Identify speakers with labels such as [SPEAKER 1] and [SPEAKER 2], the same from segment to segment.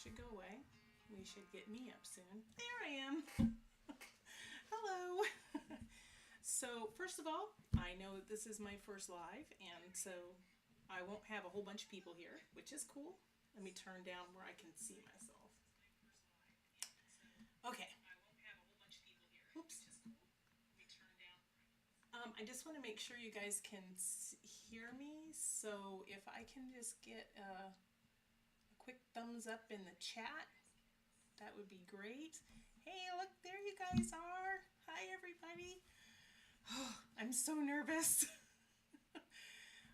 [SPEAKER 1] should go away. We should get me up soon. There I am. Hello. So, first of all, I know that this is my first live, and so I won't have a whole bunch of people here, which is cool. Let me turn down where I can see myself. Okay. Oops. I just want to make sure you guys can hear me. So if I can just get a quick thumbs up in the chat, that would be great. Hey, look, there you guys are. Hi, everybody. Oh, I'm so nervous.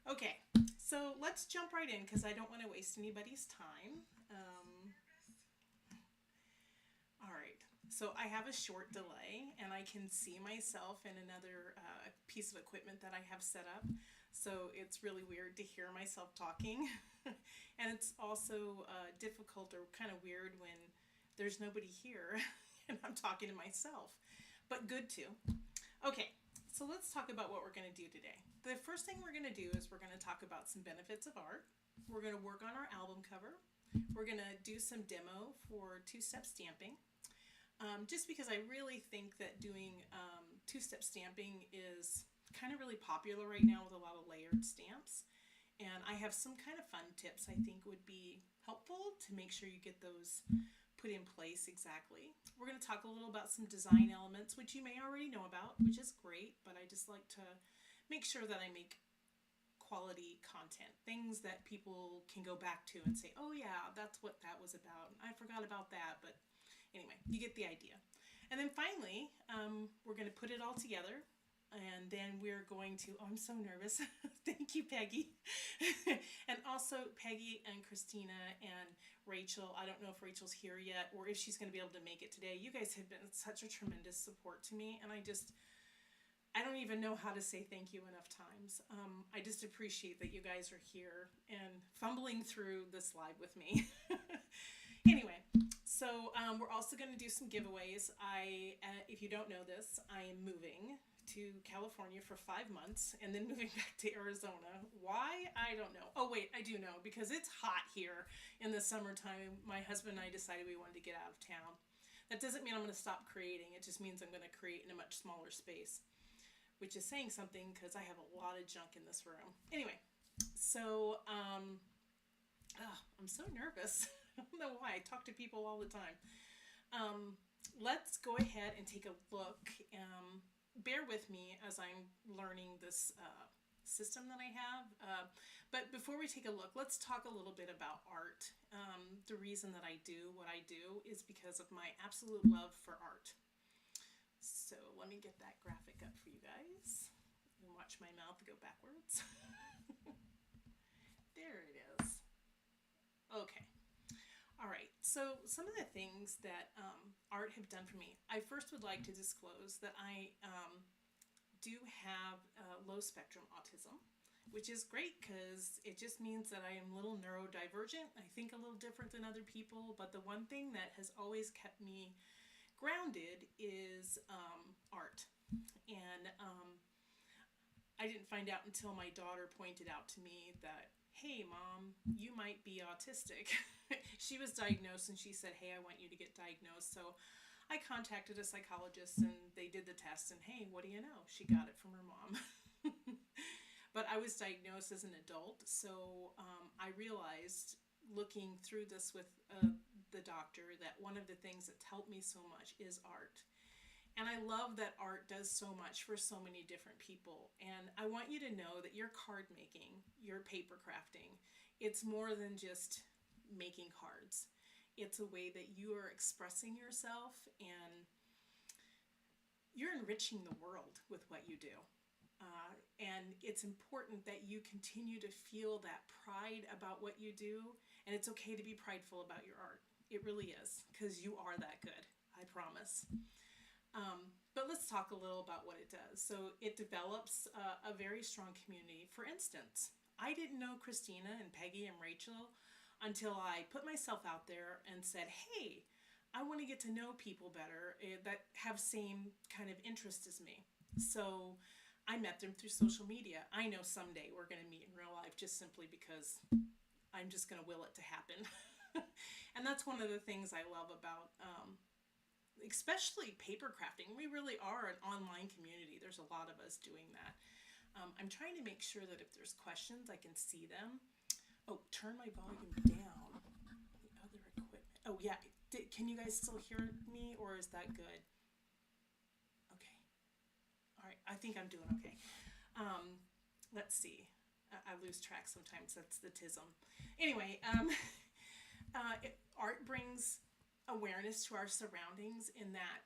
[SPEAKER 1] Okay, so let's jump right in because I don't want to waste anybody's time. All right, so I have a short delay and I can see myself in another piece of equipment that I have set up. So it's really weird to hear myself talking. And it's also difficult or kind of weird when there's nobody here and I'm talking to myself, but good too. Okay, so let's talk about what we're going to do today. The first thing we're going to do is we're going to talk about some benefits of art. We're going to work on our album cover. We're going to do some demo for two-step stamping. Just because I really think that doing two-step stamping is kind of really popular right now with a lot of layered stamps. And I have some kind of fun tips I think would be helpful to make sure you get those put in place exactly. We're going to talk a little about some design elements, which you may already know about, which is great, but I just like to make sure that I make quality content, things that people can go back to and say, oh yeah, that's what that was about. I forgot about that, but anyway, you get the idea. And then finally, we're going to put it all together. And then we're going to, oh, I'm so nervous. Thank you, Peggy. And also Peggy and Christina and Rachel. I don't know if Rachel's here yet or if she's going to be able to make it today. You guys have been such a tremendous support to me. And I don't even know how to say thank you enough times. I just appreciate that you guys are here and fumbling through this live with me. Anyway, so we're also going to do some giveaways. If you don't know this, I am moving to California for 5 months and then moving back to Arizona. Why? I don't know. Oh wait, I do know, because it's hot here in the summertime. My husband and I decided we wanted to get out of town. That doesn't mean I'm going to stop creating. It just means I'm going to create in a much smaller space, which is saying something because I have a lot of junk in this room. Anyway, so I'm so nervous. I don't know why. I talk to people all the time. Let's go ahead and take a look. Bear with me as I'm learning this system that I have. But before we take a look, let's talk a little bit about art. The reason that I do what I do is because of my absolute love for art. So let me get that graphic up for you guys and watch my mouth go backwards. There it is. Okay. All right, so some of the things that art have done for me. I first would like to disclose that I do have low spectrum autism, which is great because it just means that I am a little neurodivergent. I think a little different than other people, but the one thing that has always kept me grounded is art. And I didn't find out until my daughter pointed out to me that, hey mom, you might be autistic. She was diagnosed and she said, hey, I want you to get diagnosed. So I contacted a psychologist and they did the test and hey, what do you know? She got it from her mom. But I was diagnosed as an adult. So I realized looking through this with the doctor that one of the things that's helped me so much is art. And I love that art does so much for so many different people. And I want you to know that your card making, your paper crafting, it's more than just making cards. It's a way that you are expressing yourself and you're enriching the world with what you do. And it's important that you continue to feel that pride about what you do. And it's okay to be prideful about your art. It really is, because you are that good, I promise. But let's talk a little about what it does. So it develops a very strong community. For instance, I didn't know Christina and Peggy and Rachel until I put myself out there and said, hey, I want to get to know people better that have same kind of interest as me. So I met them through social media. I know someday we're going to meet in real life just simply because I'm just going to will it to happen. And And that's one of the things I love about especially paper crafting. We really are an online community. There's a lot of us doing that. I'm trying to make sure that if there's questions, I can see them. Oh, turn my volume down. The other equipment. Oh, yeah. Can you guys still hear me, or is that good? Okay. All right. I think I'm doing okay. Let's see. I lose track sometimes. That's the tism. Anyway, art brings awareness to our surroundings in that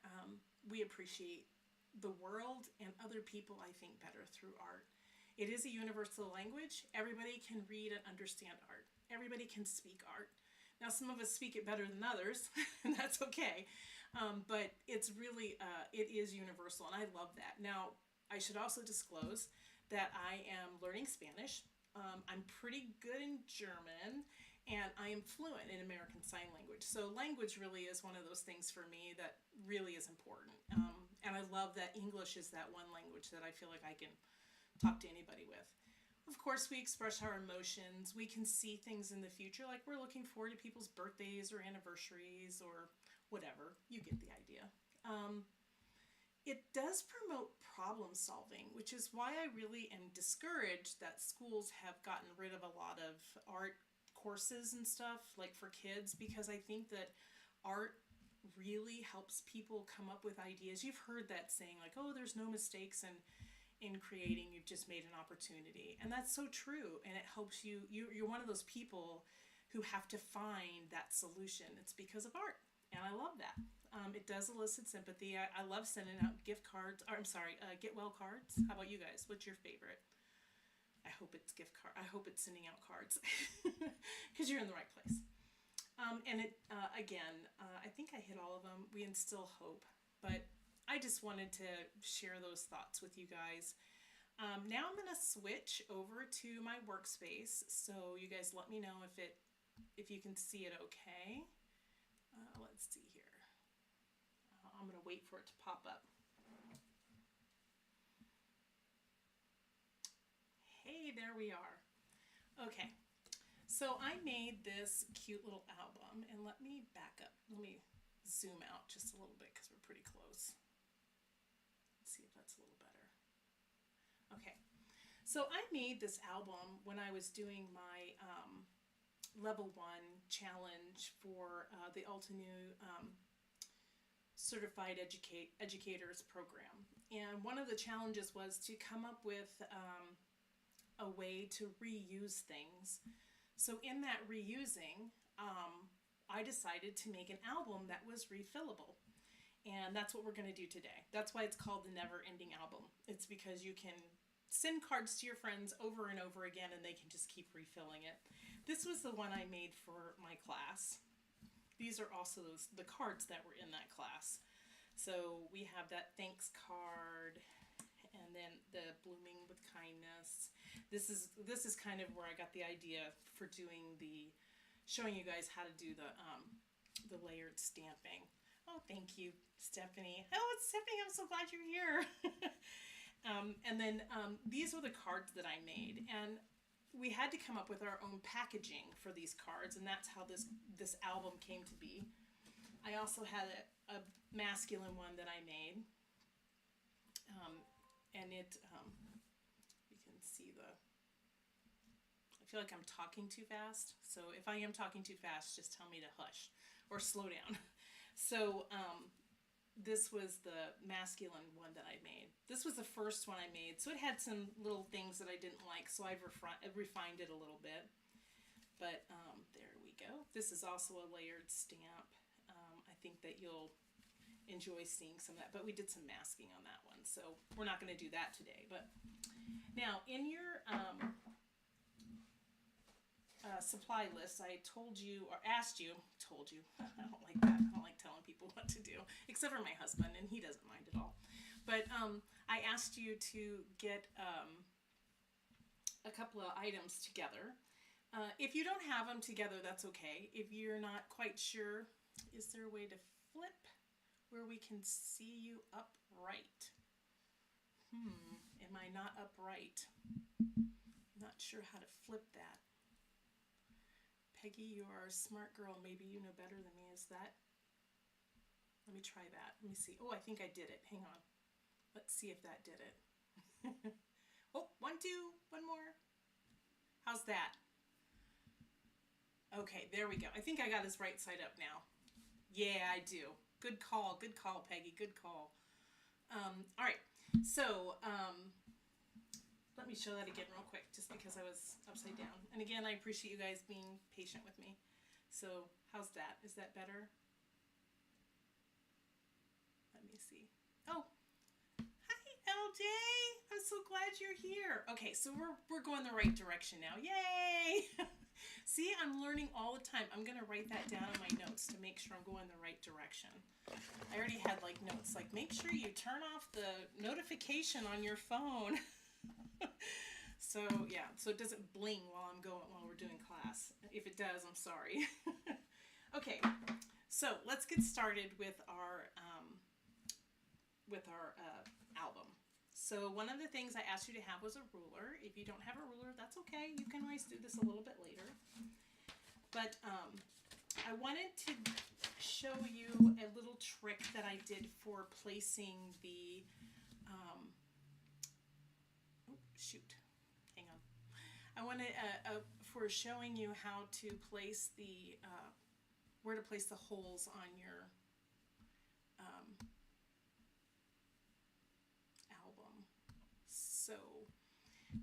[SPEAKER 1] we appreciate the world and other people, I think, better through art. It is a universal language. Everybody can read and understand art. Everybody can speak art. Now, some of us speak it better than others, and that's okay. But it's really, it is universal, and I love that. Now, I should also disclose that I am learning Spanish. I'm pretty good in German, and I am fluent in American Sign Language. So language really is one of those things for me that really is important. And I love that English is that one language that I feel like I can talk to anybody with. Of course, we express our emotions. We can see things in the future, like we're looking forward to people's birthdays or anniversaries or whatever. You get the idea. It does promote problem solving, which is why I really am discouraged that schools have gotten rid of a lot of art courses and stuff, like for kids, because I think that art really helps people come up with ideas. You've heard that saying, like, oh, there's no mistakes in creating, you've just made an opportunity. And that's so true. And it helps you're one of those people who have to find that solution. It's because of art. And I love that. It does elicit sympathy. I love sending out gift cards, or get well cards. How about you guys? What's your favorite? I hope it's gift card. I hope it's sending out cards because you're in the right place. And it, again, I think I hit all of them. We instill hope, but I just wanted to share those thoughts with you guys. Now I'm going to switch over to my workspace. So you guys let me know if you can see it okay. Let's see here. I'm going to wait for it to pop up. Hey, there we are. Okay. So I made this cute little album, and let me back up. Let me zoom out just a little bit because we're pretty close. Let's see if that's a little better. Okay. So I made this album when I was doing my level 1 challenge for the Altenew Certified Educators program. And one of the challenges was to come up with a way to reuse things. So in that reusing, I decided to make an album that was refillable. And that's what we're going to do today. That's why it's called the Never Ending Album. It's because you can send cards to your friends over and over again, and they can just keep refilling it. This was the one I made for my class. These are also the cards that were in that class. So we have that thanks card, and then the blooming with kindness. This is kind of where I got the idea for showing you guys how to do the layered stamping. Oh, thank you, Stephanie. Oh, it's Stephanie. I'm so glad you're here. And then these were the cards that I made, and we had to come up with our own packaging for these cards, and that's how this album came to be. I also had a masculine one that I made, and you can see I feel like I'm talking too fast, so if I am talking too fast, just tell me to hush or slow down. So this was the masculine one that I made. This was the first one I made, so it had some little things that I didn't like, so I've refined it a little bit. But there we go. This is also a layered stamp. I think that you'll enjoy seeing some of that, but we did some masking on that one, so we're not going to do that today. But now in your supply list, I told you, or asked you, told you, I don't like that. I don't like telling people what to do, except for my husband, and he doesn't mind at all. But I asked you to get a couple of items together. If you don't have them together, that's okay. If you're not quite sure, is there a way to flip where we can see you upright? Am I not upright? I'm not sure how to flip that. Peggy, you are a smart girl. Maybe you know better than me. Is that? Let me try that. Let me see. Oh, I think I did it. Hang on. Let's see if that did it. Oh, 1, 2, one more. How's that? Okay, there we go. I think I got his right side up now. Yeah, I do. Good call, Peggy. Good call. All right. So, let me show that again real quick, just because I was upside down. And again, I appreciate you guys being patient with me. So, how's that? Is that better? Let me see. Oh, hi, LJ. I'm so glad you're here. Okay, so we're going the right direction now. Yay! See, I'm learning all the time. I'm going to write that down in my notes to make sure I'm going the right direction. I already had like notes like make sure you turn off the notification on your phone. So yeah, so it doesn't bling while we're doing class. If it does, I'm sorry. Okay, so let's get started with our album. So one of the things I asked you to have was a ruler. If you don't have a ruler, that's okay. You can always do this a little bit later. But I wanted to show you a little trick that I did for placing the, hang on. I wanted, for showing you how to place the, where to place the holes on your album. So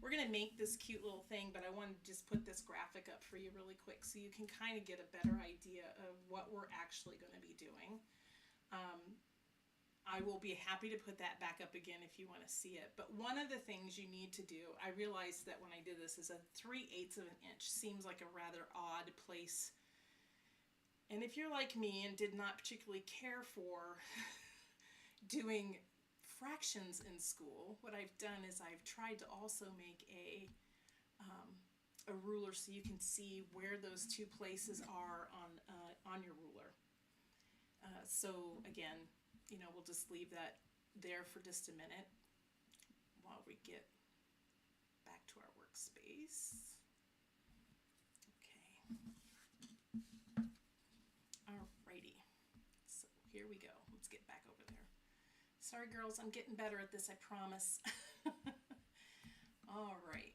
[SPEAKER 1] we're going to make this cute little thing, but I wanted to just put this graphic up for you really quick so you can kind of get a better idea of what we're actually going to be doing. I will be happy to put that back up again if you want to see it. But one of the things you need to do, I realized that when I did this, is a 3/8 of an inch seems like a rather odd place. And if you're like me and did not particularly care for doing fractions in school, what I've done is I've tried to also make a ruler so you can see where those two places are on your ruler. So again, you know, we'll just leave that there for just a minute while we get back to our workspace. Okay. Alrighty. So here we go. Let's get back over there. Sorry, girls, I'm getting better at this, I promise. All right,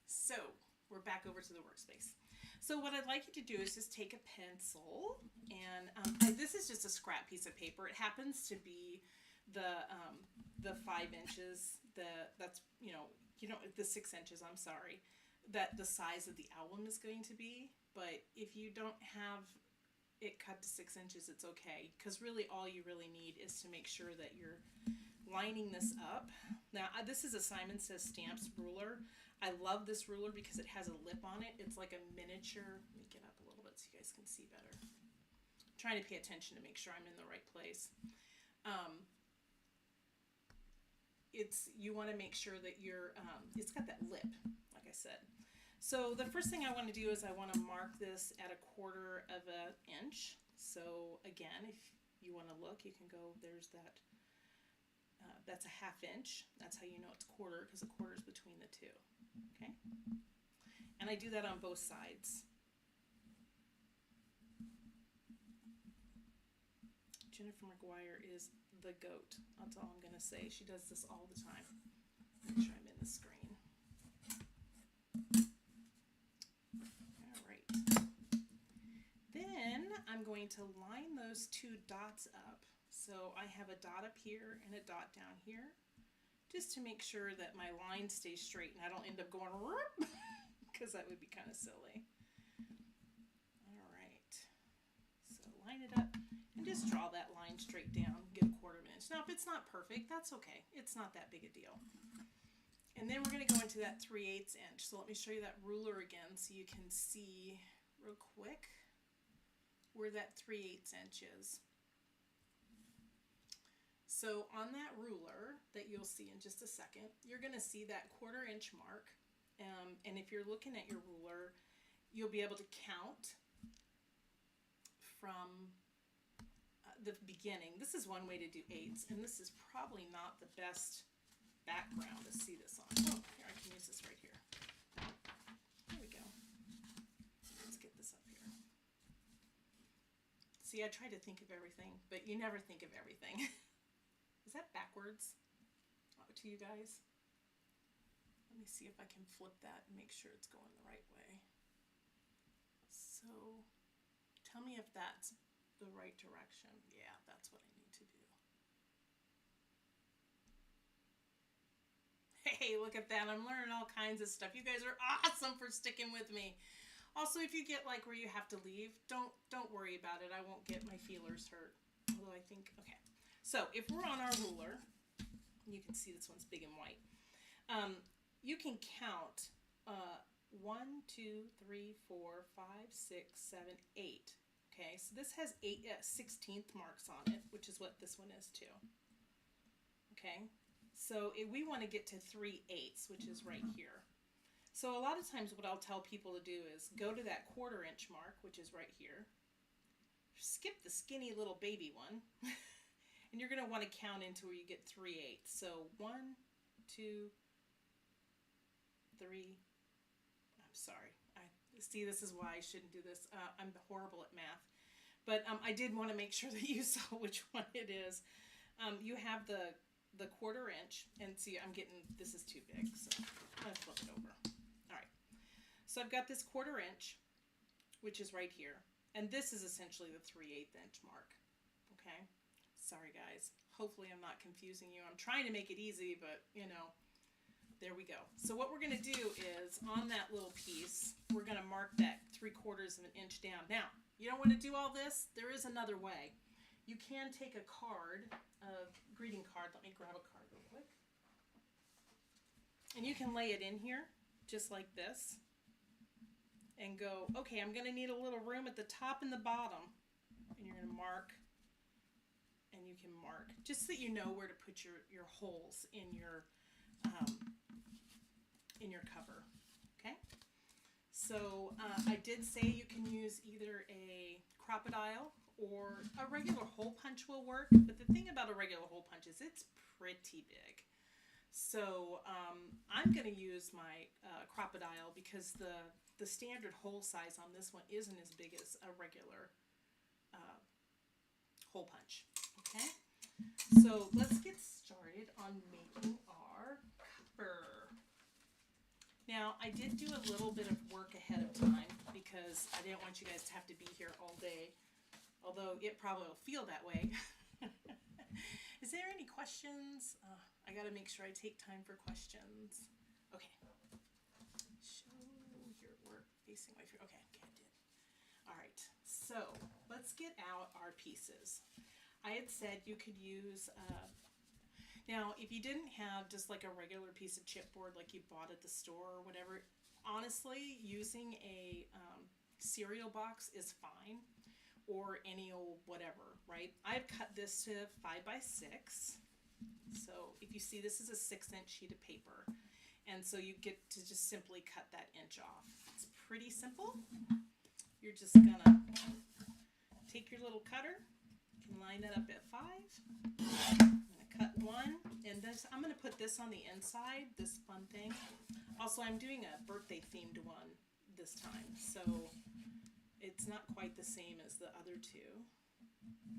[SPEAKER 1] so we're back over to the workspace. So what I'd like you to do is just take a pencil, and this is just a scrap piece of paper. It happens to be the 5 inches. That's the 6 inches. I'm sorry, that the size of the album is going to be. But if you don't have it cut to 6 inches, it's okay, because really all you really need is to make sure that you're lining this up. Now this is a Simon Says Stamps ruler. I love this ruler because it has a lip on it. It's like a miniature. Let me get up a little bit so you guys can see better. I'm trying to pay attention to make sure I'm in the right place. You want to make sure that it's got that lip, like I said. So the first thing I want to do is I want to mark this at 1/4 of an inch. So again, if you want to look, you can go, there's that, that's a 1/2 inch. That's how you know it's 1/4, because 1/4 is between the two. Okay? And I do that on both sides. Jennifer McGuire is the goat. That's all I'm going to say. She does this all the time. Make sure I'm in the screen. All right. Then I'm going to line those 2 dots up. So I have a dot up here and a dot down here, just to make sure that my line stays straight and I don't end up going because that would be kind of silly. All right, so line it up and just draw that line straight down, get 1/4 inch. Now if it's not perfect, that's okay. It's not that big a deal. And then we're going to go into that 3/8 inch. So let me show you that ruler again so you can see real quick where that 3/8 inch is. So on that ruler that you'll see in just a second, you're going to see that 1/4 inch mark. And if you're looking at your ruler, you'll be able to count from the beginning. This is one way to do 8s, and this is probably not the best background to see this on. Oh, here, I can use this right here. There we go. Let's get this up here. See, I try to think of everything, but you never think of everything. Is that backwards to you guys? Let me see if I can flip that and make sure it's going the right way. So tell me if that's the right direction. Yeah, that's what I need to do. Hey, look at that. I'm learning all kinds of stuff. You guys are awesome for sticking with me. Also, if you get like where you have to leave, don't worry about it. I won't get my feelers hurt. Although I think, okay. So if we're on our ruler, you can see this one's big and white. You can count 1, 2, 3, 4, 5, 6, 7, 8. Okay, so this has 8 16th marks on it, which is what this one is too. Okay, so we want to get to 3/8, which is right here. So a lot of times what I'll tell people to do is go to that 1/4 inch mark, which is right here. Skip the skinny little baby one. And you're going to want to count into where you get 3/8. So 1, 2, 3. I'm sorry. See, this is why I shouldn't do this. I'm horrible at math. But I did want to make sure that you saw which one it is. You have the 1/4 inch. And see, this is too big. So I'm going to flip it over. All right. So I've got this 1/4 inch, which is right here. And this is essentially the 3/8 inch mark. Okay. Sorry, guys. Hopefully I'm not confusing you. I'm trying to make it easy, but, you know, there we go. So what we're going to do is, on that little piece, we're going to mark that 3/4 inch down. Now, you don't want to do all this. There is another way. You can take a card, a greeting card. Let me grab a card real quick. And you can lay it in here, just like this. And go, okay, I'm going to need a little room at the top and the bottom. And you're going to mark. And you can mark, just so that you know where to put your holes in your cover. Okay, so I did say you can use either a crocodile or a regular hole punch will work, but the thing about a regular hole punch is it's pretty big. So I'm going to use my crocodile because the standard hole size on this one isn't as big as a regular hole punch. Okay, so let's get started on making our cover. Now, I did do a little bit of work ahead of time because I didn't want you guys to have to be here all day, although it probably will feel that way. Is there any questions? I got to make sure I take time for questions. Okay. Show your work facing away from, okay, I did. All right, so let's get out our pieces. I had said you could use, now if you didn't have just like a regular piece of chipboard like you bought at the store or whatever, honestly, using a cereal box is fine, or any old whatever, right? I've cut this to 5 by 6. So if you see, this is a 6-inch sheet of paper. And so you get to just simply cut that inch off. It's pretty simple. You're just gonna take your little cutter. You can line that up at 5. I'm gonna cut 1, and this, I'm gonna put this on the inside, this fun thing. Also, I'm doing a birthday themed one this time, so it's not quite the same as the other two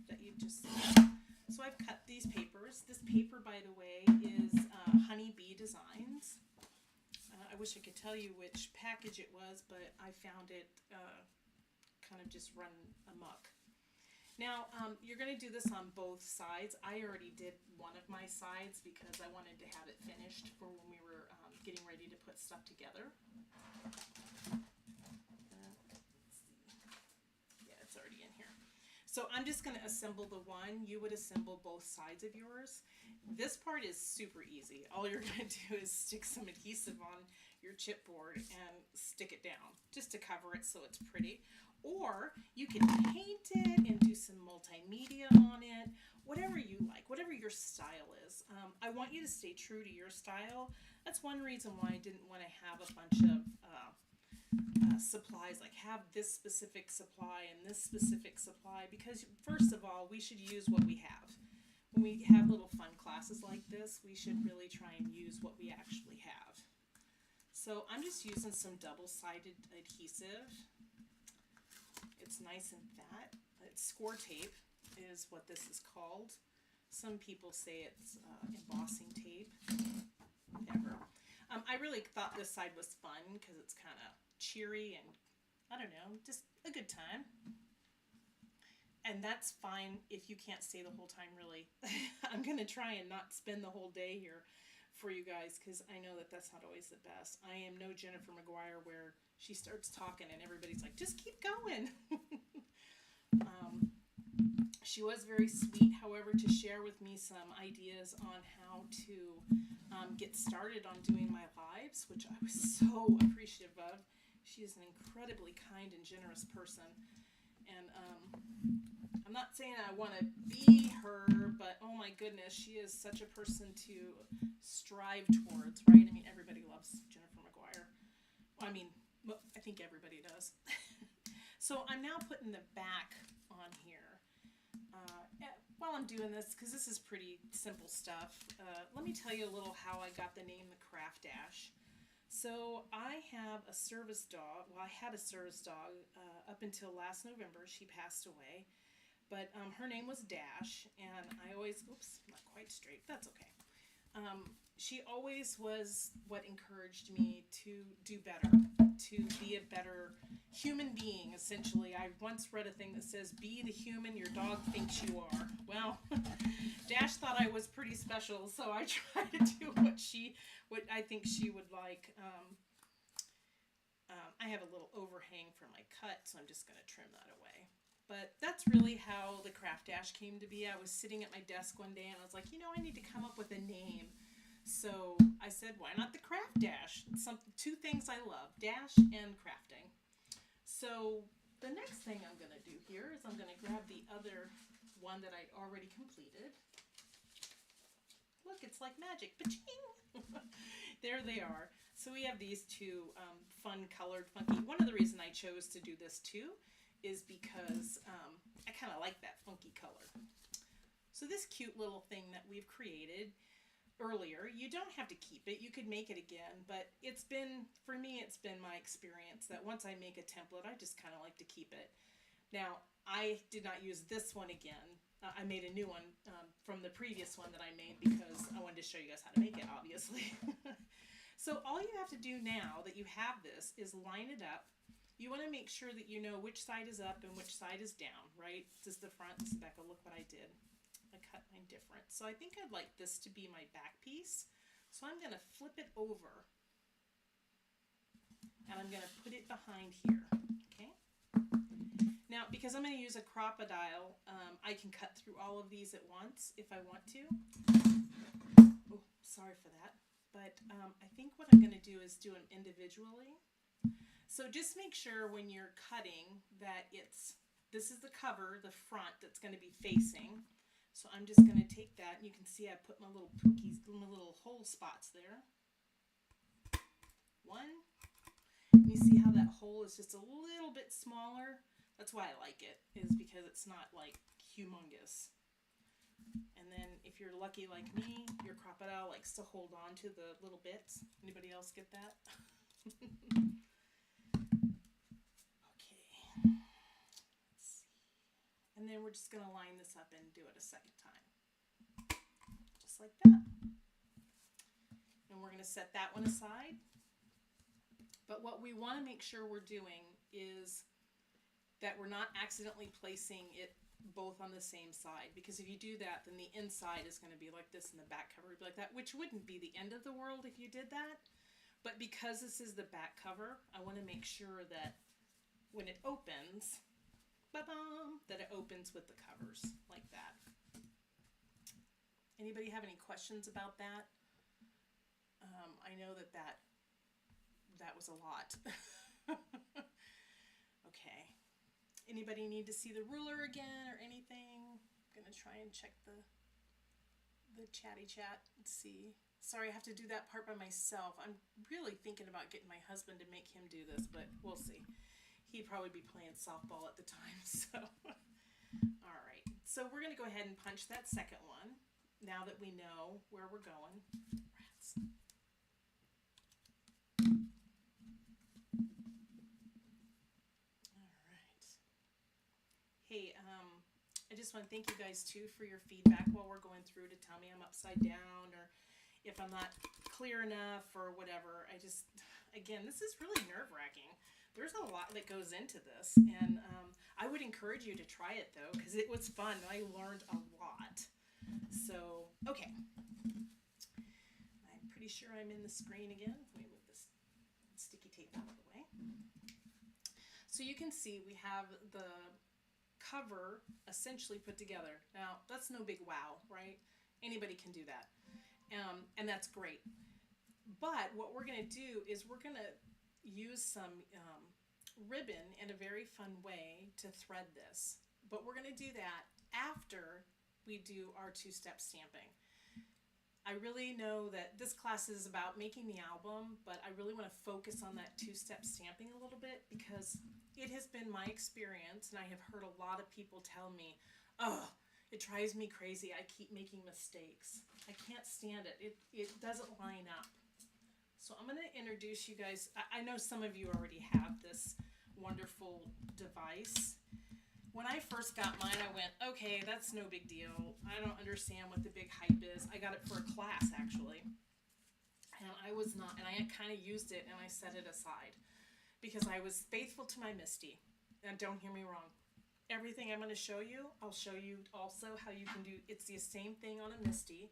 [SPEAKER 1] that you just seen. So I've cut these papers. This paper, by the way, is Honeybee Designs. I wish I could tell you which package it was, but I found it kind of just run amok. Now, you're going to do this on both sides. I already did one of my sides because I wanted to have it finished for when we were getting ready to put stuff together. Yeah, it's already in here. So I'm just going to assemble the one. You would assemble both sides of yours. This part is super easy. All you're going to do is stick some adhesive on your chipboard and stick it down just to cover it so it's pretty. Or you can paint it and do some multimedia on it, whatever you like, whatever your style is. I want you to stay true to your style. That's one reason why I didn't want to have a bunch of supplies, like have this specific supply and this specific supply, because first of all, we should use what we have. When we have little fun classes like this, we should really try and use what we actually have. So I'm just using some double-sided adhesive. It's nice and fat. It it's score tape is what this is called. Some people say it's embossing tape. Whatever. I really thought this side was fun because it's kind of cheery and, I don't know, just a good time. And that's fine if you can't stay the whole time, really. I'm going to try and not spend the whole day here for you guys because I know that that's not always the best. I am no Jennifer McGuire where she starts talking and everybody's like, just keep going. She was very sweet, however, to share with me some ideas on how to get started on doing my lives, which I was so appreciative of. She is an incredibly kind and generous person. And I'm not saying I want to be her, but oh my goodness, she is such a person to strive towards, right? I mean, everybody loves Jennifer McGuire. I mean, I think everybody does. So I'm now putting the back on here. While I'm doing this, because this is pretty simple stuff, let me tell you a little how I got the name the Craft Dash. So I have a service dog. Well, I had a service dog up until last November. She passed away. But her name was Dash, and I always, oops, not quite straight. That's okay. She always was what encouraged me to do better, to be a better human being, essentially. I once read a thing that says, be the human your dog thinks you are. Well, Dash thought I was pretty special, so I try to do what I think she would like. I have a little overhang for my cut, so I'm just going to trim that away. But that's really how the Craft Dash came to be. I was sitting at my desk one day and I was like, I need to come up with a name. So I said, why not the Craft Dash? Two things I love, dash and crafting. So the next thing I'm going to do here is I'm going to grab the other one that I already completed. Look, it's like magic. Ba-ching! There they are. So we have these two fun colored, funky. One of the reasons I chose to do this too is because I kind of like that funky color. So this cute little thing that we've created earlier, you don't have to keep it. You could make it again, but for me, it's been my experience that once I make a template, I just kind of like to keep it. Now, I did not use this one again. I made a new one from the previous one that I made because I wanted to show you guys how to make it, obviously. So all you have to do now that you have this is line it up. You want to make sure that you know which side is up and which side is down, right? This is the front, this is the back. Oh, look what I did. I cut mine different. So I think I'd like this to be my back piece. So I'm going to flip it over and I'm going to put it behind here, okay? Now, because I'm going to use a crocodile, I can cut through all of these at once if I want to. Oh, sorry for that. But I think what I'm going to do is do them individually. So just make sure when you're cutting that this is the cover, the front that's going to be facing. So I'm just going to take that, and you can see I put my little pookies, my little hole spots there. One. And you see how that hole is just a little bit smaller? That's why I like it, is because it's not like humongous. And then if you're lucky like me, your crocodile likes to hold on to the little bits. Anybody else get that? And then we're just going to line this up and do it a second time. Just like that. And we're going to set that one aside. But what we want to make sure we're doing is that we're not accidentally placing it both on the same side. Because if you do that, then the inside is going to be like this and the back cover would be like that, which wouldn't be the end of the world if you did that. But because this is the back cover, I want to make sure that when it opens, that it opens with the covers like that. Anybody have any questions about that? I know that was a lot. Okay. Anybody need to see the ruler again or anything? I'm gonna try and check the chatty chat and see. Sorry, I have to do that part by myself. I'm really thinking about getting my husband to make him do this, but we'll see. He'd probably be playing softball at the time, so. All right, so we're gonna go ahead and punch that second one now that we know where we're going. Rats. All right. Hey, I just want to thank you guys too for your feedback while we're going through, to tell me I'm upside down or if I'm not clear enough or whatever. I just, again, this is really nerve-wracking. There's a lot that goes into this, and I would encourage you to try it though, because it was fun. I learned a lot. So, okay. I'm pretty sure I'm in the screen again. Let me move this sticky tape out of the way. So you can see we have the cover essentially put together. Now, that's no big wow, right? Anybody can do that. And that's great. But what we're going to do is we're going to use some ribbon in a very fun way to thread this. But we're going to do that after we do our two-step stamping. I really know that this class is about making the album, but I really want to focus on that two-step stamping a little bit, because it has been my experience, and I have heard a lot of people tell me, oh, it drives me crazy. I keep making mistakes. I can't stand it. It doesn't line up. So I'm going to introduce you guys. I know some of you already have this wonderful device. When I first got mine, I went, okay, that's no big deal. I don't understand what the big hype is. I got it for a class, actually. And I was not, and I kind of used it and I set it aside because I was faithful to my Misty. And don't hear me wrong. Everything I'm going to show you, I'll show you also how you can do, it's the same thing on a Misty,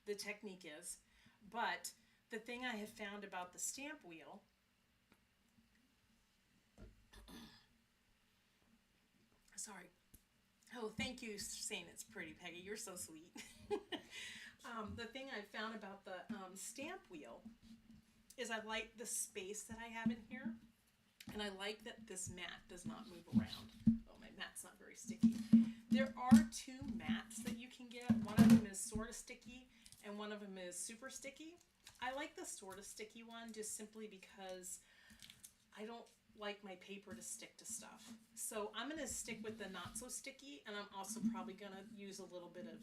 [SPEAKER 1] the technique is. But the thing I have found about the stamp wheel, sorry. Oh, thank you for saying it's pretty, Peggy. You're so sweet. The thing I found about the stamp wheel is I like the space that I have in here. And I like that this mat does not move around. Oh, my mat's not very sticky. There are two mats that you can get. One of them is sort of sticky and one of them is super sticky. I like the sort of sticky one just simply because I don't like my paper to stick to stuff. So I'm going to stick with the not so sticky, and I'm also probably going to use a little bit of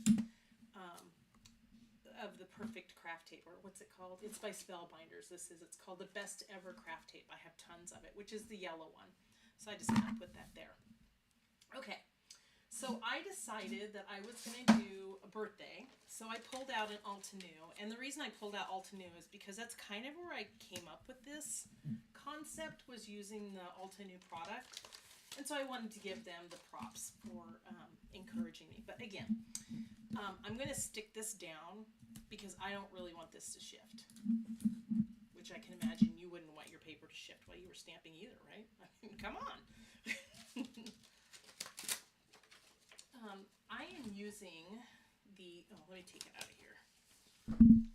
[SPEAKER 1] the Perfect craft tape, or what's it called? It's by Spellbinders. It's called the Best Ever Craft Tape. I have tons of it, which is the yellow one. So I just kind of put that there. Okay. So I decided that I was going to do a birthday. So I pulled out an Altenew. And the reason I pulled out Altenew is because that's kind of where I came up with this concept, was using the Altenew product. And so I wanted to give them the props for encouraging me. But again, I'm going to stick this down because I don't really want this to shift. Which I can imagine you wouldn't want your paper to shift while you were stamping either, right? I mean, come on. I am using the, oh, let me take it out of here.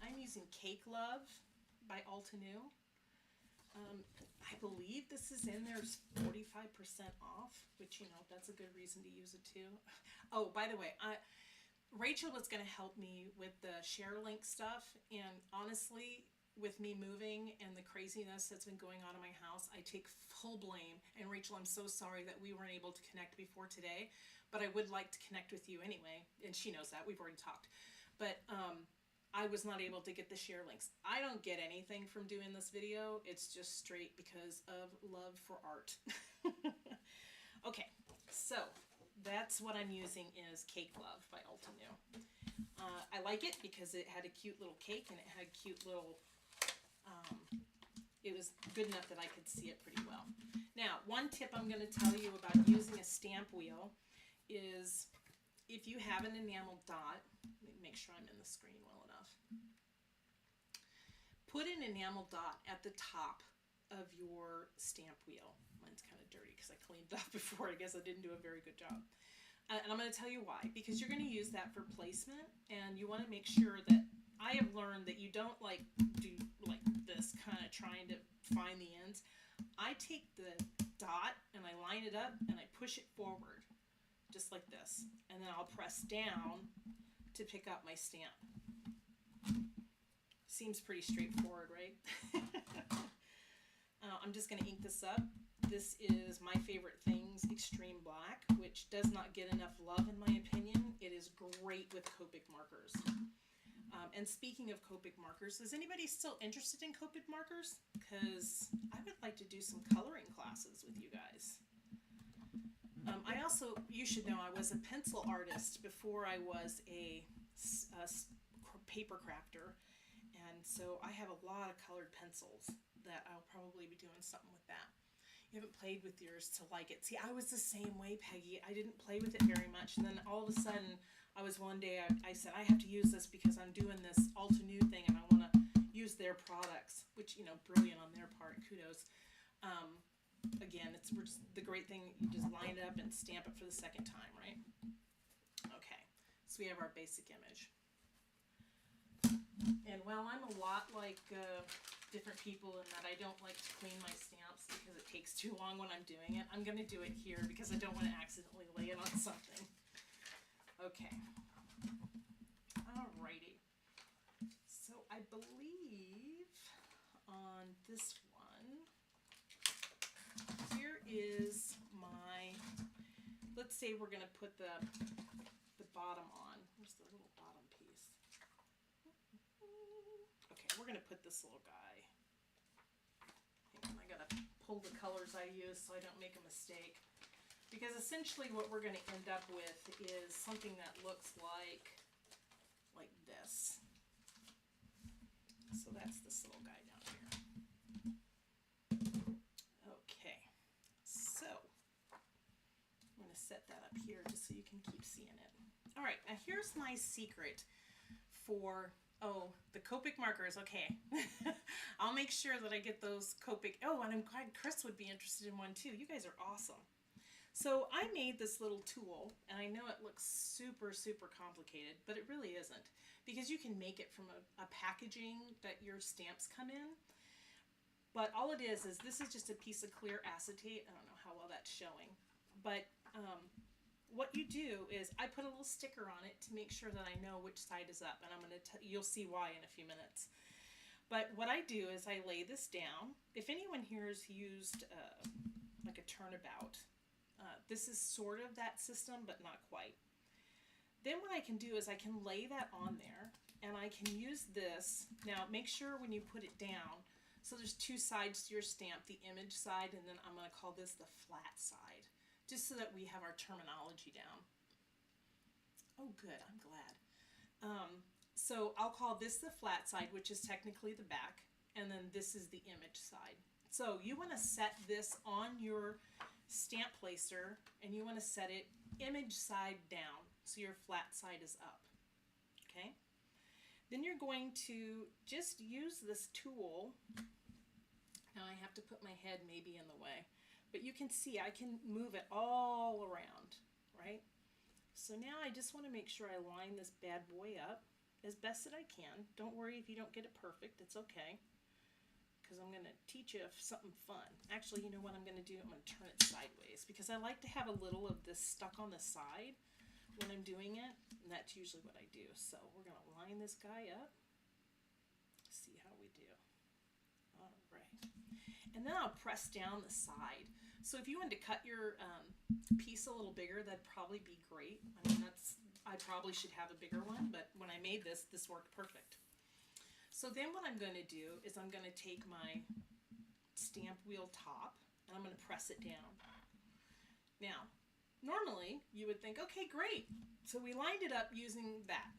[SPEAKER 1] I'm using Cake Love by Altenew. I believe this is in there 45% off, which, you know, that's a good reason to use it too. Oh, by the way, Rachel was going to help me with the share link stuff, and honestly, with me moving and the craziness that's been going on in my house, I take full blame. And Rachel, I'm so sorry that we weren't able to connect before today, but I would like to connect with you anyway, and she knows that. We've already talked. But I was not able to get the share links. I don't get anything from doing this video. It's just straight because of love for art. Okay, so that's what I'm using is Cake Love by Altenew. I like it because it had a cute little cake and it had cute little, it was good enough that I could see it pretty well. Now, one tip I'm going to tell you about using a stamp wheel is if you have an enamel dot, let me make sure I'm in the screen well enough. Put an enamel dot at the top of your stamp wheel. Mine's kind of dirty because I cleaned it up before. I guess I didn't do a very good job. And I'm going to tell you why. Because you're going to use that for placement, and you want to make sure that, I have learned that you don't like do like this, kind of trying to find the ends. I take the dot and I line it up and I push it forward, just like this. And then I'll press down to pick up my stamp. Seems pretty straightforward, right? I'm just going to ink this up. This is my favorite things, Extreme Black, which does not get enough love in my opinion. It is great with Copic markers. And speaking of Copic markers, is anybody still interested in Copic markers? Because I would like to do some coloring classes with you guys. I also, you should know, I was a pencil artist before I was paper crafter. And so I have a lot of colored pencils that I'll probably be doing something with that. You haven't played with yours to like it. See, I was the same way, Peggy. I didn't play with it very much. And then all of a sudden, I was one day, I said, I have to use this because I'm doing this Alta New thing and I want to use their products, which, you know, brilliant on their part. Kudos. Again, we're just, the great thing, you just line it up and stamp it for the second time, right? Okay, so we have our basic image. And while I'm a lot like different people in that I don't like to clean my stamps because it takes too long when I'm doing it, I'm going to do it here because I don't want to accidentally lay it on something. Okay. Alrighty. So I believe on this one, here is my, let's say we're going to put the bottom on. Where's the little bottom piece? Okay, we're going to put this little guy. Hang on, I got to pull the colors I use so I don't make a mistake. Because essentially what we're going to end up with is something that looks like this. So that's this little guy down here. Okay, so I'm going to set that up here just so you can keep seeing it. All right, now here's my secret for, oh, the Copic markers. Okay, I'll make sure that I get those Copic. Oh, and I'm glad Chris would be interested in one too. You guys are awesome. So I made this little tool, and I know it looks super, super complicated, but it really isn't, because you can make it from a packaging that your stamps come in. But all it is this is just a piece of clear acetate. I don't know how well that's showing, but what you do is I put a little sticker on it to make sure that I know which side is up, and I'm going to you'll see why in a few minutes. But what I do is I lay this down. If anyone here has used like a turnabout, this is sort of that system, but not quite. Then what I can do is I can lay that on there, and I can use this. Now make sure when you put it down, so there's two sides to your stamp, the image side, and then I'm going to call this the flat side, just so that we have our terminology down. Oh good, I'm glad. So I'll call this the flat side, which is technically the back, and then this is the image side. So you want to set this on your stamp placer, and you want to set it image side down, so your flat side is up. Okay? Then you're going to just use this tool. Now I have to put my head maybe in the way, but you can see I can move it all around, right? So now I just want to make sure I line this bad boy up as best that I can. Don't worry if you don't get it perfect, it's okay, because I'm going to teach you something fun. Actually, you know what I'm going to do? I'm going to turn it sideways, because I like to have a little of this stuck on the side when I'm doing it, and that's usually what I do. So we're going to line this guy up, see how we do. All right. And then I'll press down the side. So if you wanted to cut your piece a little bigger, that'd probably be great. I mean, I probably should have a bigger one, but when I made this worked perfect. So then what I'm going to do is I'm going to take my stamp wheel top, and I'm going to press it down. Now, normally you would think, okay, great. So we lined it up using that.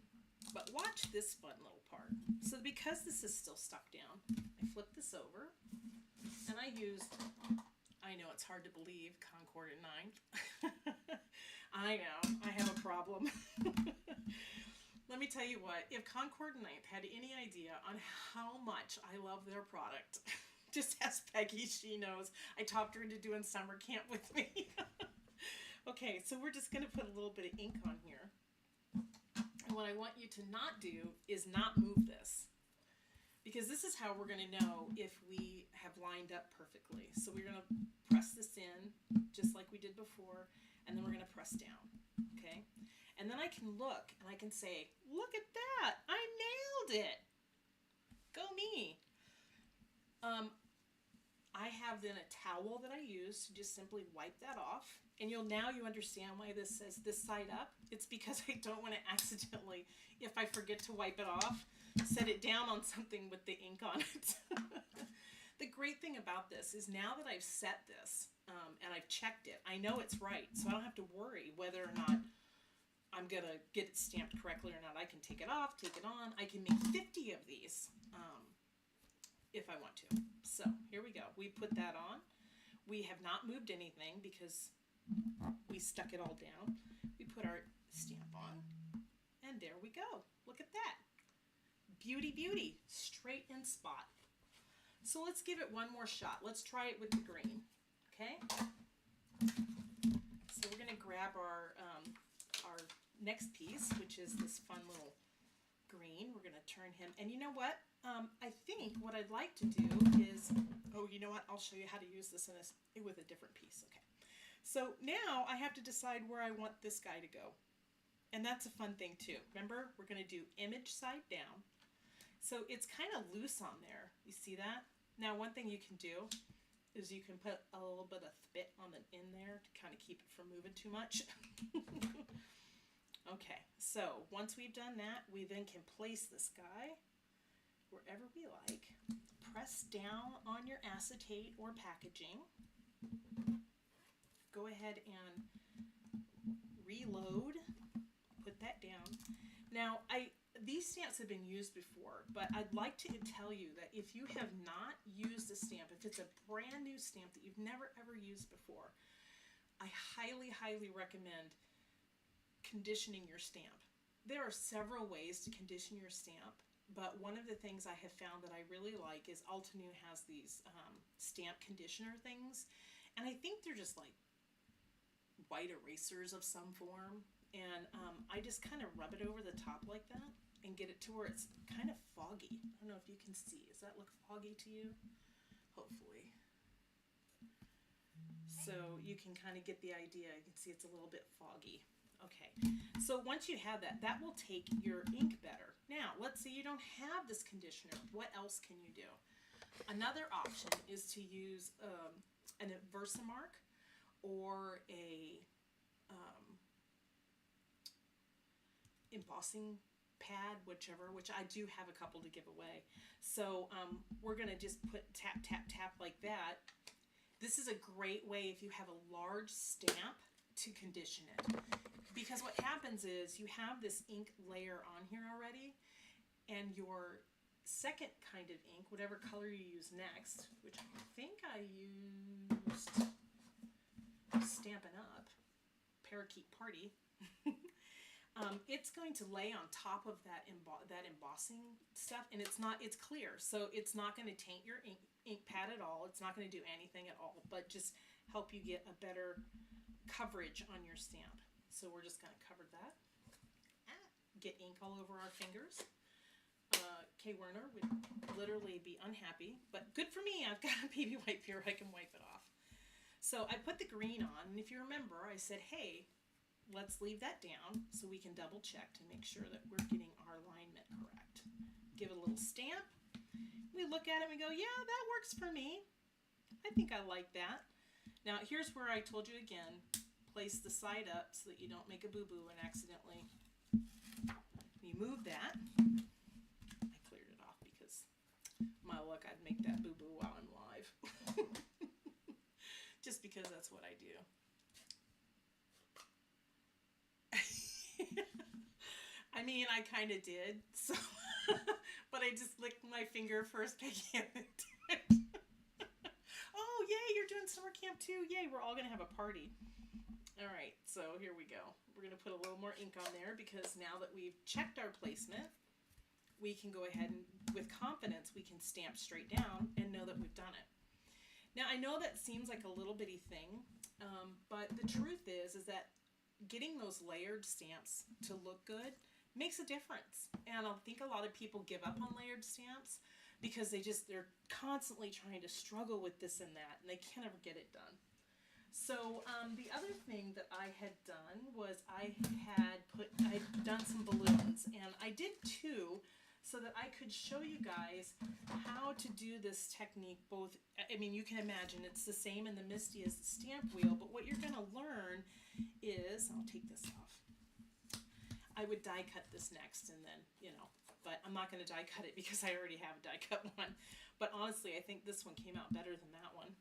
[SPEAKER 1] But watch this fun little part. So because this is still stuck down, I flip this over, and I used, I know it's hard to believe, Concord at 9. I know, I have a problem. Let me tell you what, if Concord 9th had any idea on how much I love their product, just ask Peggy, she knows. I talked her into doing summer camp with me. Okay, so we're just going to put a little bit of ink on here. And what I want you to not do is not move this, because this is how we're going to know if we have lined up perfectly. So we're going to press this in, just like we did before, and then we're going to press down, okay? And then I can look, and I can say, look at that, I nailed it. Go me. I have then a towel that I use to just simply wipe that off. And now you understand why this says this side up. It's because I don't want to accidentally, if I forget to wipe it off, set it down on something with the ink on it. The great thing about this is now that I've set this, and I've checked it. I know it's right, so I don't have to worry whether or not I'm going to get it stamped correctly or not. I can take it off, take it on. I can make 50 of these if I want to. So here we go. We put that on. We have not moved anything because we stuck it all down. We put our stamp on, and there we go. Look at that. Beauty, beauty, straight in spot. So let's give it one more shot. Let's try it with the green, okay? So we're going to grab our next piece, which is this fun little green. We're going to turn him, and you know what? I think what I'd like to do is, oh, you know what? I'll show you how to use this with a different piece, okay? So now I have to decide where I want this guy to go. And that's a fun thing too. Remember, we're going to do image side down. So it's kind of loose on there. You see that? Now, one thing you can do is you can put a little bit of spit on the in there to kind of keep it from moving too much. Okay, so once we've done that, we then can place this guy wherever we like. Press down on your acetate or packaging. Go ahead and reload. Put that down. Now, these stamps have been used before, but I'd like to tell you that if you have not used a stamp, if it's a brand new stamp that you've never ever used before, I highly, highly recommend conditioning your stamp. There are several ways to condition your stamp, but one of the things I have found that I really like is Altenew has these stamp conditioner things, and I think they're just like white erasers of some form, and I just kind of rub it over the top like that and get it to where it's kind of foggy. I don't know if you can see. Does that look foggy to you? Hopefully. So you can kind of get the idea. You can see it's a little bit foggy. Okay, so once you have that, that will take your ink better. Now, let's say you don't have this conditioner. What else can you do? Another option is to use an Versamark or a embossing pad, whichever, which I do have a couple to give away. So we're going to just put tap, tap, tap like that. This is a great way if you have a large stamp to condition it. Because what happens is you have this ink layer on here already, and your second kind of ink, whatever color you use next, which I think I used Stampin' Up, Parakeet Party, it's going to lay on top of that embossing stuff, and it's clear, so it's not going to taint your ink pad at all. It's not going to do anything at all, but just help you get a better coverage on your stamp. So we're just going to cover that. Get ink all over our fingers. Kay Werner would literally be unhappy, but good for me. I've got a baby wipe here. I can wipe it off. So I put the green on, and if you remember, I said, hey, let's leave that down so we can double check to make sure that we're getting our alignment correct. Give it a little stamp. We look at it and we go, yeah, that works for me. I think I like that. Now, here's where I told you again, place the side up so that you don't make a boo-boo and accidentally. You move that. I cleared it off because my luck, I'd make that boo-boo while I'm live. Just because that's what I do. I mean, I kind of did, so but I just licked my finger first by getting it. Oh, yay, you're doing summer camp too. Yay, we're all going to have a party. All right, so here we go. We're going to put a little more ink on there because now that we've checked our placement, we can go ahead and, with confidence, we can stamp straight down and know that we've done it. Now, I know that seems like a little bitty thing, but the truth is that getting those layered stamps to look good makes a difference. And I think a lot of people give up on layered stamps because they're constantly trying to struggle with this and that, and they can't ever get it done. So the other thing that I had done was I'd done some balloons, and I did two so that I could show you guys how to do this technique. Both, I mean, you can imagine it's the same in the MISTI as the stamp wheel, but what you're going to learn is, I'll take this off. I would die cut this next, and then, you know, but I'm not going to die cut it because I already have a die cut one. But honestly, I think this one came out better than that one.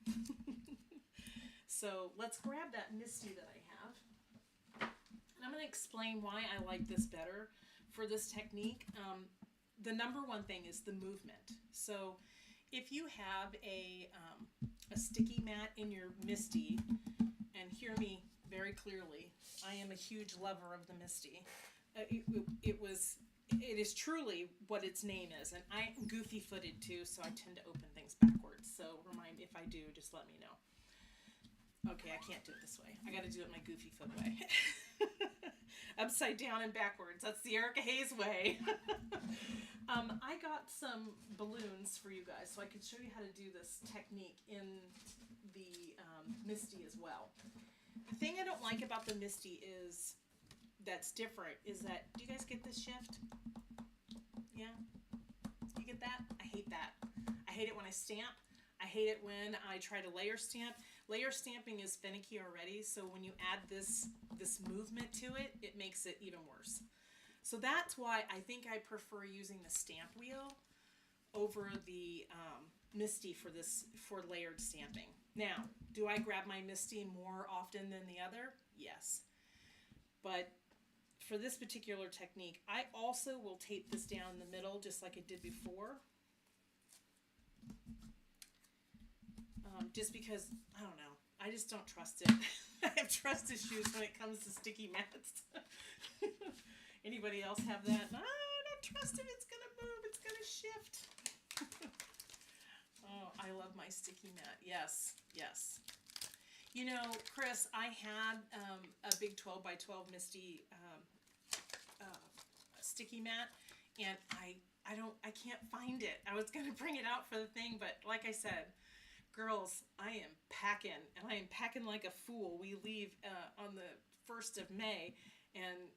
[SPEAKER 1] So let's grab that Misty that I have. And I'm going to explain why I like this better for this technique. The number one thing is the movement. So if you have a sticky mat in your Misty, and hear me very clearly, I am a huge lover of the Misty. It is truly what its name is, and I'm goofy-footed too, so I tend to open things backwards. So remind me if I do, just let me know. Okay, I can't do it this way. I got to do it my goofy foot way. Upside down and backwards. That's the Erica Hayes way. I got some balloons for you guys, so I could show you how to do this technique in the Misty as well. The thing I don't like about the Misty is that's different is that, do you guys get this shift? Yeah? You get that? I hate that. I hate it when I stamp. I hate it when I try to layer stamp. Layer stamping is finicky already, so when you add this movement to it, it makes it even worse. So that's why I think I prefer using the stamp wheel over the Misty for layered stamping. Now, do I grab my Misty more often than the other? Yes. But for this particular technique, I also will tape this down the middle just like I did before. Just because, I don't know, I just don't trust it. I have trust issues when it comes to sticky mats. Anybody else have that? No, I don't trust it. It's going to move. It's going to shift. Oh, I love my sticky mat. Yes, yes. You know, Chris, I had a big 12 by 12 Misty sticky mat, and I can't find it. I was going to bring it out for the thing, but like I said, girls, I am packing, and I am packing like a fool. We leave on the 1st of May, and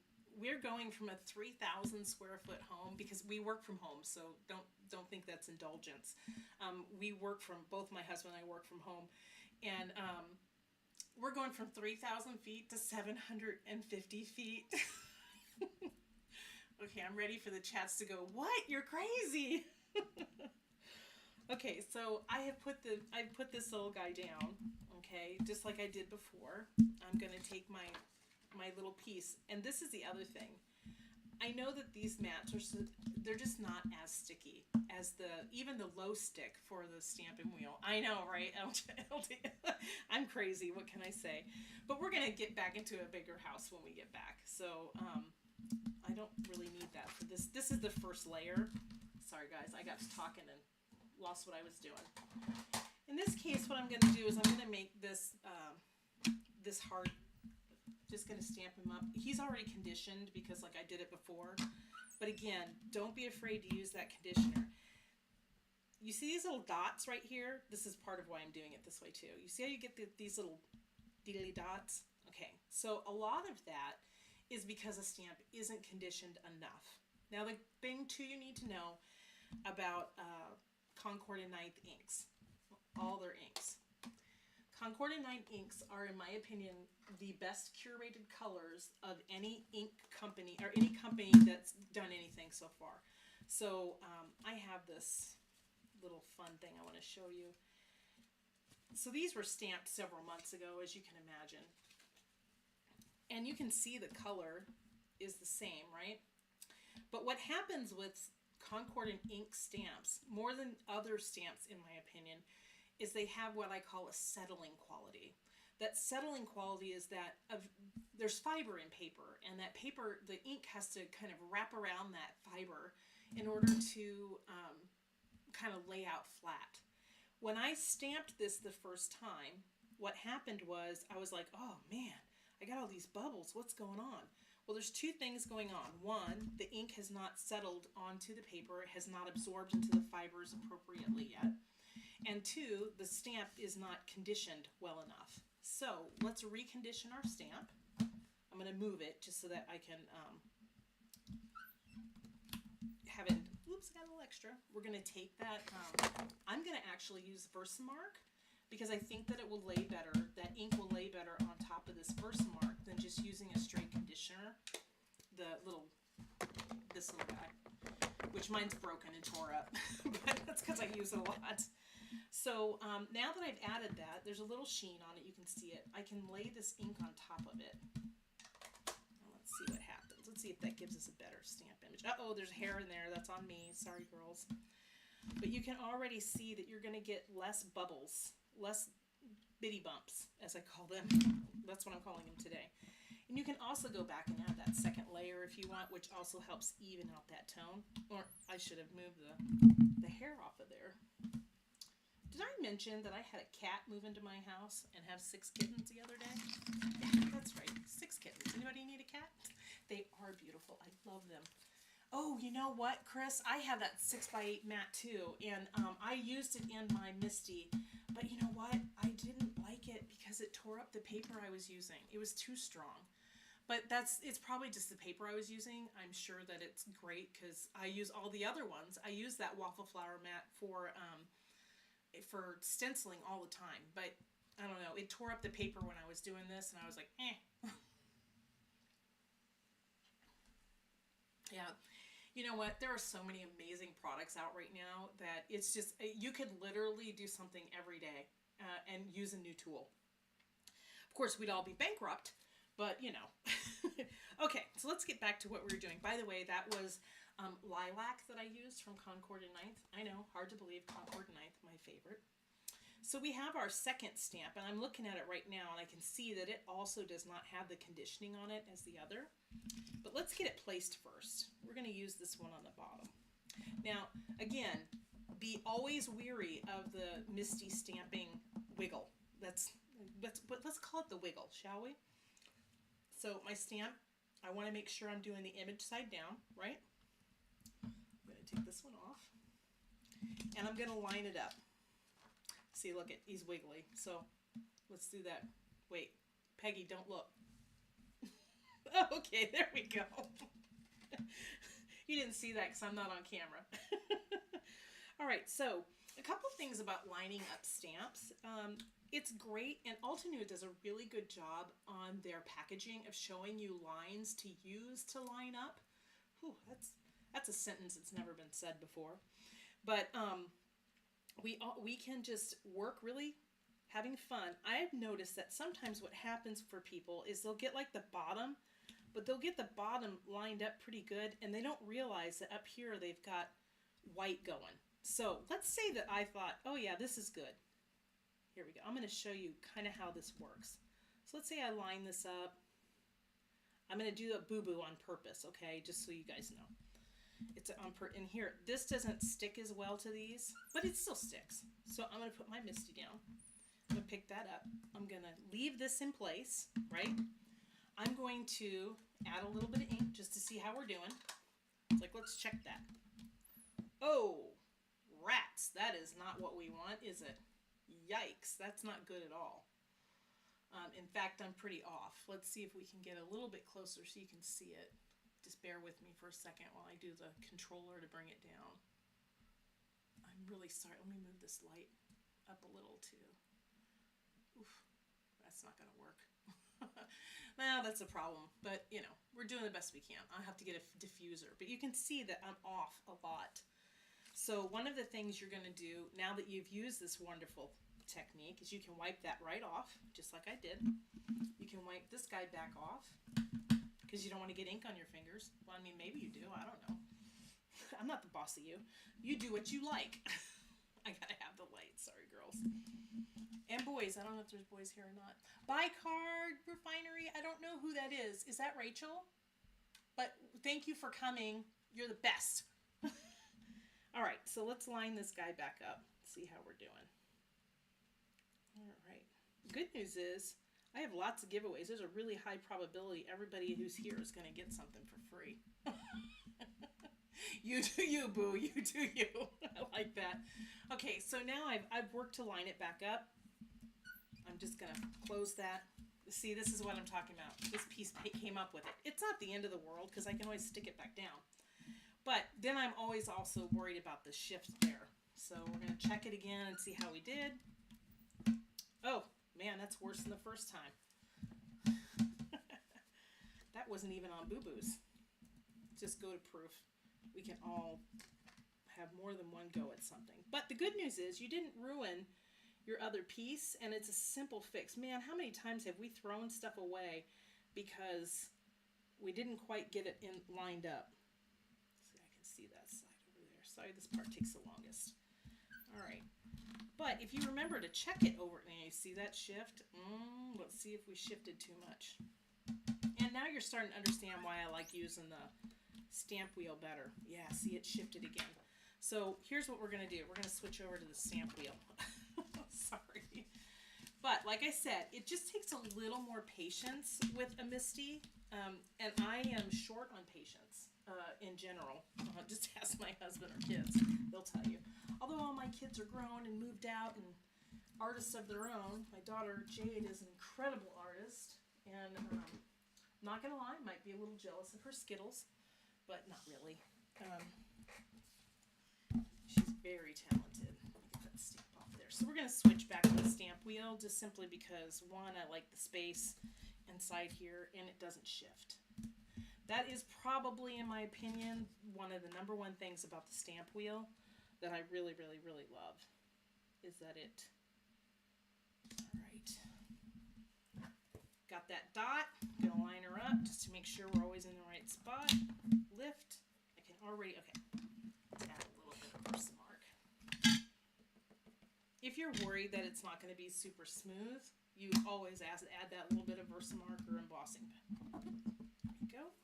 [SPEAKER 1] we're going from a 3,000 square foot home because we work from home, so don't think that's indulgence. We work from, both my husband and I work from home, and we're going from 3,000 feet to 750 feet. Okay, I'm ready for the chats to go, what? You're crazy. Okay, so I put this little guy down, okay, just like I did before. I'm going to take my little piece, and this is the other thing. I know that these mats they're just not as sticky as even the low stick for the stamping wheel. I know, right? I'm crazy, what can I say? But we're going to get back into a bigger house when we get back. So, I don't really need that for this. This is the first layer. Sorry guys, I got to talking and lost what I was doing. In this case, what I'm going to do is I'm going to make this this hard. Just going to stamp him up. He's already conditioned because like I did it before. But again, don't be afraid to use that conditioner. You see these little dots right here? This is part of why I'm doing it this way too. You see how you get these little diddly dots? Okay, so a lot of that is because a stamp isn't conditioned enough. Now the thing too you need to know about Concord and Ninth inks, all their inks. Concord and Ninth inks are, in my opinion, the best curated colors of any ink company, or any company that's done anything so far. So I have this little fun thing I want to show you. So these were stamped several months ago, as you can imagine. And you can see the color is the same, right? But what happens with Concord and ink stamps, more than other stamps in my opinion, is they have what I call a settling quality. That settling quality is that there's fiber in paper, and that paper, the ink has to kind of wrap around that fiber in order to kind of lay out flat. When I stamped this the first time, what happened was I was like, oh man, I got all these bubbles. What's going on? Well, there's two things going on. One, the ink has not settled onto the paper. It has not absorbed into the fibers appropriately yet. And two, the stamp is not conditioned well enough. So let's recondition our stamp. I'm going to move it just so that I can have it. Oops, I got a little extra. We're going to take that. I'm going to actually use Versamark because I think that it will lay better. That ink will lay better on top of this Versamark than just using a straight conditioner. This little guy, which mine's broken and tore up, but that's because I use it a lot. So now that I've added that, there's a little sheen on it. You can see it. I can lay this ink on top of it. Let's see what happens. Let's see if that gives us a better stamp image. Uh-oh, there's hair in there. That's on me. Sorry, girls. But you can already see that you're going to get less bubbles, less bitty bumps, as I call them. That's what I'm calling them today. And you can also go back and add that second layer if you want, which also helps even out that tone. Or I should have moved the hair off of there. Did I mention that I had a cat move into my house and have 6 kittens the other day? Yeah, that's right, 6 kittens. Anybody need a cat? They are beautiful. I love them. Oh, you know what, Chris? I have that 6x8 mat too, and I used it in my Misty, but you know what? I didn't like it because it tore up the paper I was using. It was too strong. But it's probably just the paper I was using. I'm sure that it's great because I use all the other ones. I use that waffle flower mat for stenciling all the time, but I don't know. It tore up the paper when I was doing this, and I was like, eh. Yeah. You know what? There are so many amazing products out right now that it's just, you could literally do something every day and use a new tool. Of course, we'd all be bankrupt, but you know. Okay, so let's get back to what we were doing. By the way, that was lilac that I used from Concord and Ninth. I know, hard to believe, Concord and Ninth, my favorite. So we have our second stamp, and I'm looking at it right now, and I can see that it also does not have the conditioning on it as the other. But let's get it placed first. We're going to use this one on the bottom. Now, again, be always weary of the Misty stamping wiggle. Let's call it the wiggle, shall we? So my stamp, I want to make sure I'm doing the image side down, right? I'm going to take this one off, and I'm going to line it up. See, look, he's wiggly. So let's do that. Wait, Peggy, don't look. Okay, there we go. You didn't see that because I'm not on camera. All right, so a couple things about lining up stamps. It's great, and Altenew does a really good job on their packaging of showing you lines to use to line up. Whew, that's a sentence that's never been said before. But we can just work really having fun. I've noticed that sometimes what happens for people is they'll get like the bottom, but they'll get the bottom lined up pretty good, and they don't realize that up here they've got white going. So let's say that I thought, oh yeah, this is good. Here we go. I'm going to show you kind of how this works. So let's say I line this up. I'm going to do a boo-boo on purpose, okay, just so you guys know. It's in here. This doesn't stick as well to these, but it still sticks. So I'm going to put my Misty down. I'm going to pick that up. I'm going to leave this in place, right? I'm going to add a little bit of ink just to see how we're doing. It's like, let's check that. Oh, rats. That is not what we want, is it? Yikes. That's not good at all. In fact, I'm pretty off. Let's see if we can get a little bit closer so you can see it. Just bear with me for a second while I do the controller to bring it down. I'm really sorry. Let me move this light up a little too. Oof, that's not going to work. Well, that's a problem, but you know, we're doing the best we can. I'll have to get a diffuser, but you can see that I'm off a lot. So one of the things you're going to do now that you've used this wonderful technique is you can wipe that right off, just like I did. You can wipe this guy back off because you don't want to get ink on your fingers. Well, I mean, maybe you do. I don't know. I'm not the boss of you. You do what you like. I gotta have the light. Sorry, girls. And boys. I don't know if there's boys here or not. Bicard Refinery. I don't know who that is. Is that Rachel? But thank you for coming. You're the best. All right, so let's line this guy back up. See how we're doing. All right. Good news is I have lots of giveaways. There's a really high probability everybody who's here is going to get something for free. You do you, boo. You do you. I like that. Okay, so now I've worked to line it back up. I'm just going to close that. See, this is what I'm talking about. This piece came up with it. It's not the end of the world because I can always stick it back down. But then I'm always also worried about the shift there. So we're going to check it again and see how we did. Oh, man, that's worse than the first time. That wasn't even on boo-boos. Just go to proof. We can all have more than one go at something. But the good news is you didn't ruin your other piece, and it's a simple fix. Man, how many times have we thrown stuff away because we didn't quite get it lined up? See, I can see that side over there. Sorry, this part takes the longest. All right. But if you remember to check it over, and you see that shift? Let's see if we shifted too much. And now you're starting to understand why I like using the stamp wheel better. Yeah, see, it shifted again. So here's what we're going to do. We're going to switch over to the stamp wheel. Sorry. But like I said, it just takes a little more patience with a Misty. And I am short on patience in general. Just ask my husband or kids. They'll tell you. Although all my kids are grown and moved out and artists of their own, my daughter Jade is an incredible artist. And not going to lie, might be a little jealous of her Skittles, but not really. She's very talented. Let me get that stamp off there. So we're going to switch back to the stamp wheel just simply because, one, I like the space inside here and it doesn't shift. That is probably, in my opinion, one of the number one things about the stamp wheel that I really, really, really love is that it, all right, got that dot, gonna line her up just to make sure we're always in the right spot, lift, I can already, okay, add a little bit of Versamark. If you're worried that it's not gonna be super smooth, you always add that little bit of Versamark or embossing. There you go.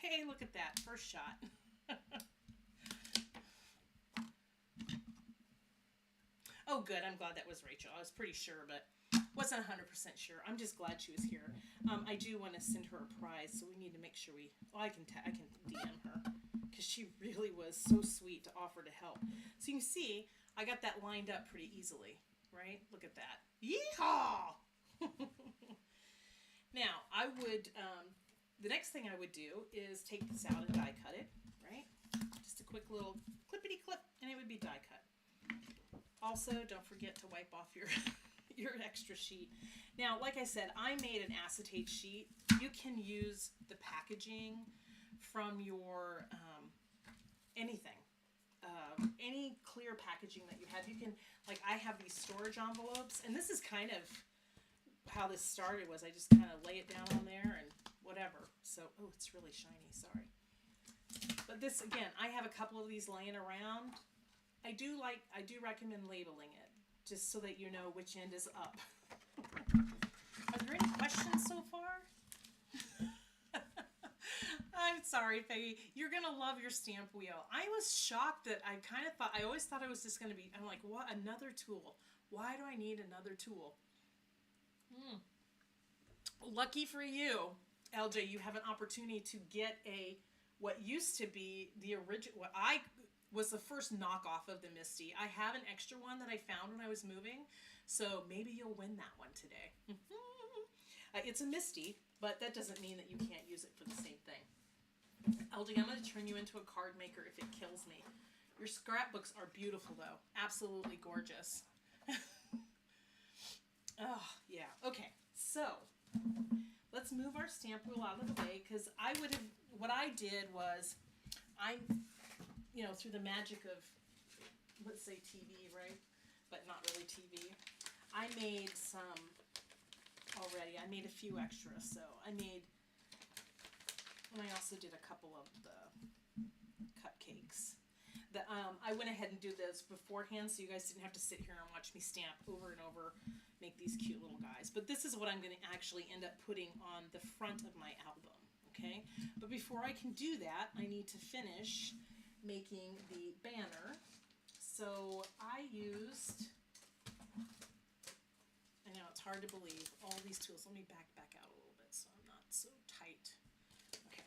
[SPEAKER 1] Hey, look at that, first shot. Oh, good. I'm glad that was Rachel. I was pretty sure, but wasn't 100% sure. I'm just glad she was here. I do want to send her a prize, so we need to make sure we. Oh, I can DM her because she really was so sweet to offer to help. So you can see I got that lined up pretty easily, right? Look at that. Yeehaw! Now I would. The next thing I would do is take this out and die cut it, right? Just a quick little clippity clip, and it would be die cut. Also, don't forget to wipe off your your extra sheet. Now, like I said, I made an acetate sheet. You can use the packaging from your anything, any clear packaging that you have. You can, like, I have these storage envelopes, and this is kind of how this started. Was I just kind of lay it down on there and whatever. So, oh, it's really shiny. Sorry. But this, again, I have a couple of these laying around. I do recommend labeling it, just so that you know which end is up. Are there any questions so far? I'm sorry, Peggy. You're going to love your stamp wheel. I was shocked that I always thought it was just going to be, I'm like, what, another tool? Why do I need another tool? Lucky for you, LJ, you have an opportunity to get what used to be the original, was the first knockoff of the Misty. I have an extra one that I found when I was moving, so maybe you'll win that one today. It's a Misty, but that doesn't mean that you can't use it for the same thing. LJ, I'm going to turn you into a card maker if it kills me. Your scrapbooks are beautiful, though. Absolutely gorgeous. Oh, yeah. Okay, so let's move our stamp wheel out of the way, because what I did was, through the magic of, let's say TV, right? But not really TV. I made some already. I made a few extras. So and I also did a couple of the cupcakes. I went ahead and did those beforehand, so you guys didn't have to sit here and watch me stamp over and over, make these cute little guys. But this is what I'm going to actually end up putting on the front of my album, okay? But before I can do that, I need to finish making the banner. So I used, I know it's hard to believe, all these tools. Let me back out a little bit so I'm not so tight. Okay.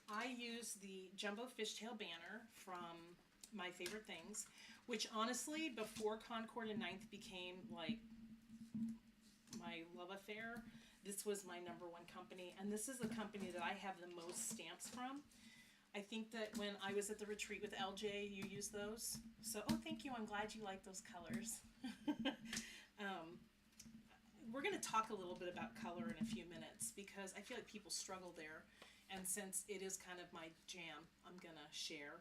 [SPEAKER 1] I used the Jumbo Fishtail banner from My Favorite Things, which honestly, before Concord and Ninth became like my love affair, this was my #1 company, and this is the company that I have the most stamps from. I think that when I was at the retreat with LJ, you used those. So, oh, thank you. I'm glad you like those colors. We're going to talk a little bit about color in a few minutes because I feel like people struggle there. And since it is kind of my jam, I'm going to share.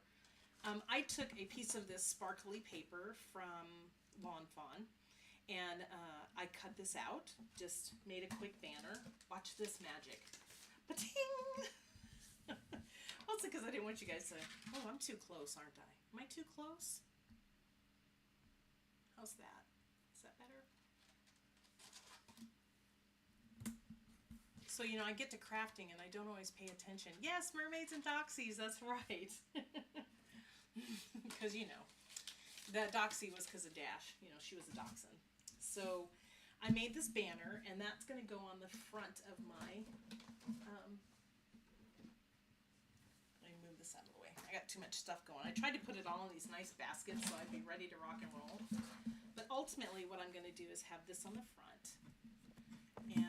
[SPEAKER 1] I took a piece of this sparkly paper from Lawn Fawn, and I cut this out, just made a quick banner. Watch this magic. Ba-ting! Also, because I didn't want you guys to, oh, I'm too close, aren't I? Am I too close? How's that? Is that better? So, you know, I get to crafting and I don't always pay attention. Yes, mermaids and doxies, that's right. Because, you know, that doxie was because of Dash. You know, she was a dachshund. So I made this banner, and that's going to go on the front of my, let me move this out of the way. I got too much stuff going. I tried to put it all in these nice baskets so I'd be ready to rock and roll. But ultimately what I'm going to do is have this on the front. And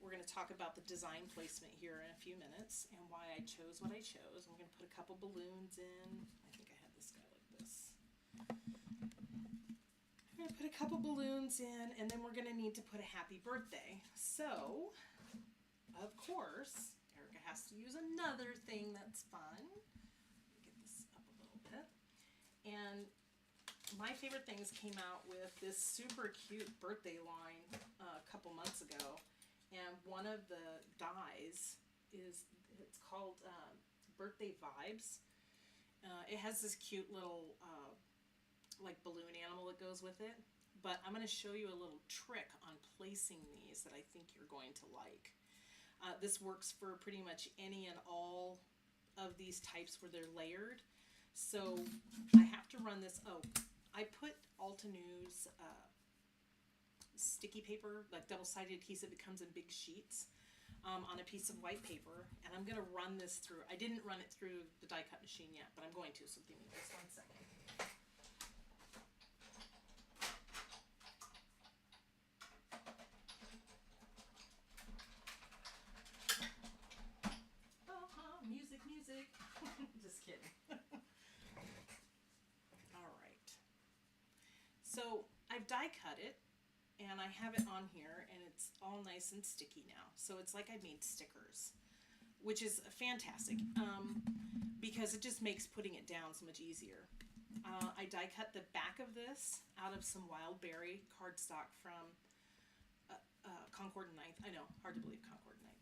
[SPEAKER 1] we're going to talk about the design placement here in a few minutes and why I chose what I chose. I'm going to put a couple balloons in. I think I had this guy like this. I'm going to put a couple balloons in, and then we're going to need to put a happy birthday. So, of course, Erica has to use another thing that's fun. Let me get this up a little bit. And my favorite things came out with this super cute birthday line a couple months ago, and one of the dies it's called Birthday Vibes. It has this cute little like balloon animal that goes with it, but I'm going to show you a little trick on placing these that I think you're going to like. This works for pretty much any and all of these types where they're layered. So I have to run this. Oh, I put Altenews sticky paper, like double-sided adhesive. It comes in big sheets on a piece of white paper, and I'm going to run this through. I didn't run it through the die cut machine yet, but I'm going to, so give me just 1 second. Music, music. Just kidding. All right. So I've die cut it, and I have it on here, and it's all nice and sticky now. So it's like I made stickers, which is fantastic because it just makes putting it down so much easier. I die cut the back of this out of some wild berry cardstock from Concord and Ninth. I know, hard to believe Concord and Ninth.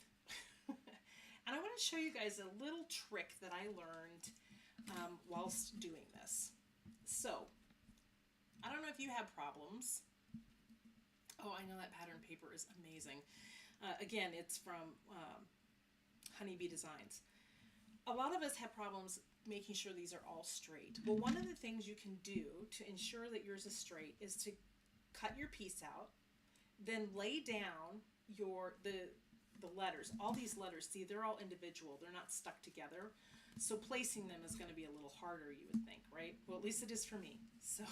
[SPEAKER 1] And I want to show you guys a little trick that I learned whilst doing this. So, I don't know if you have problems. Oh, I know that pattern paper is amazing. Again, it's from Honeybee Designs. A lot of us have problems making sure these are all straight. Well, one of the things you can do to ensure that yours is straight is to cut your piece out, then lay down the letters. All these letters, see, they're all individual. They're not stuck together. So placing them is going to be a little harder, you would think, right? Well, at least it is for me. So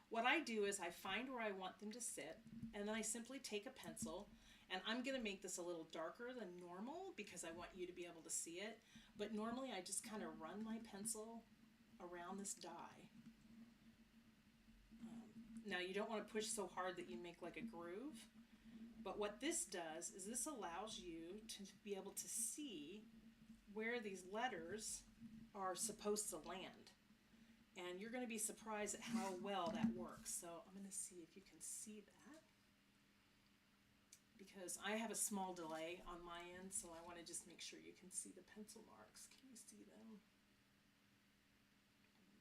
[SPEAKER 1] what I do is I find where I want them to sit, and then I simply take a pencil, and I'm going to make this a little darker than normal because I want you to be able to see it. But normally I just kind of run my pencil around this die. Now you don't want to push so hard that you make like a groove. But what this does is this allows you to be able to see where these letters are supposed to land. And you're going to be surprised at how well that works. So I'm going to see if you can see that. Because I have a small delay on my end, so I want to just make sure you can see the pencil marks. Can you see them?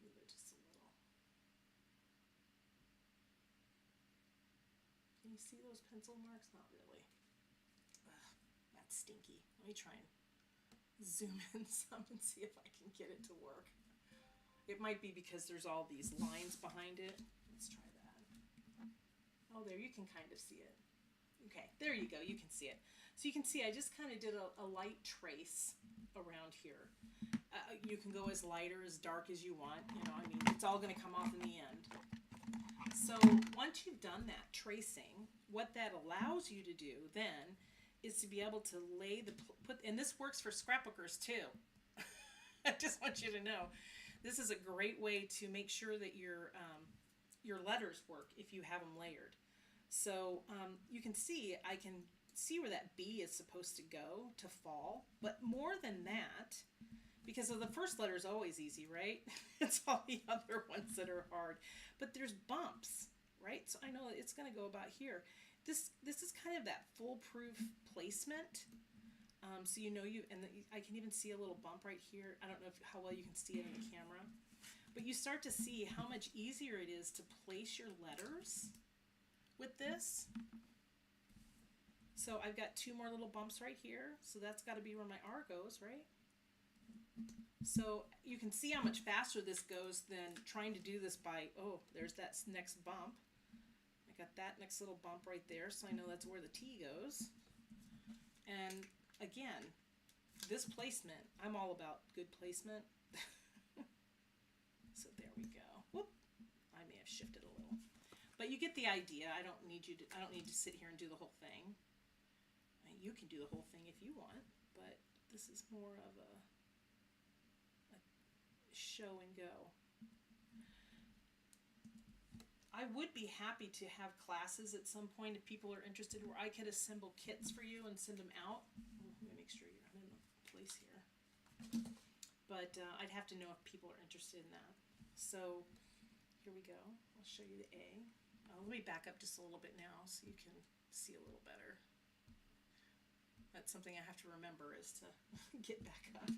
[SPEAKER 1] Move it just a little. Can you see those pencil marks? Not really. Ugh, that's stinky. Let me try and zoom in some and see if I can get it to work. It might be because there's all these lines behind it. Let's try that. Oh, there, you can kind of see it. Okay, there you go. You can see it. So you can see I just kind of did a light trace around here. You can go as light or as dark as you want. You know, I mean, it's all going to come off in the end. So once you've done that tracing, what that allows you to do then is to be able to lay and this works for scrapbookers too. I just want you to know, this is a great way to make sure that your letters work if you have them layered. So you can see, I can see where that B is supposed to go to fall, but more than that, because of the first letter is always easy, right? It's all the other ones that are hard. But there's bumps, right? So I know it's going to go about here. This is kind of that foolproof placement. So you know I can even see a little bump right here. I don't know how well you can see it in the camera. But you start to see how much easier it is to place your letters with this. So I've got 2 more little bumps right here. So that's got to be where my R goes, right? So you can see how much faster this goes than trying to do this by, oh, there's that next bump. I got that next little bump right there, so I know that's where the T goes. And again, this placement, I'm all about good placement. So there we go. Whoop, I may have shifted a little. But you get the idea. I don't need to sit here and do the whole thing. I mean, you can do the whole thing if you want, but this is more of a show and go. I would be happy to have classes at some point if people are interested where I could assemble kits for you and send them out. Let me make sure you're in a place here. But I'd have to know if people are interested in that. So here we go. I'll show you the A. Let me back up just a little bit now so you can see a little better. That's something I have to remember is to get back up.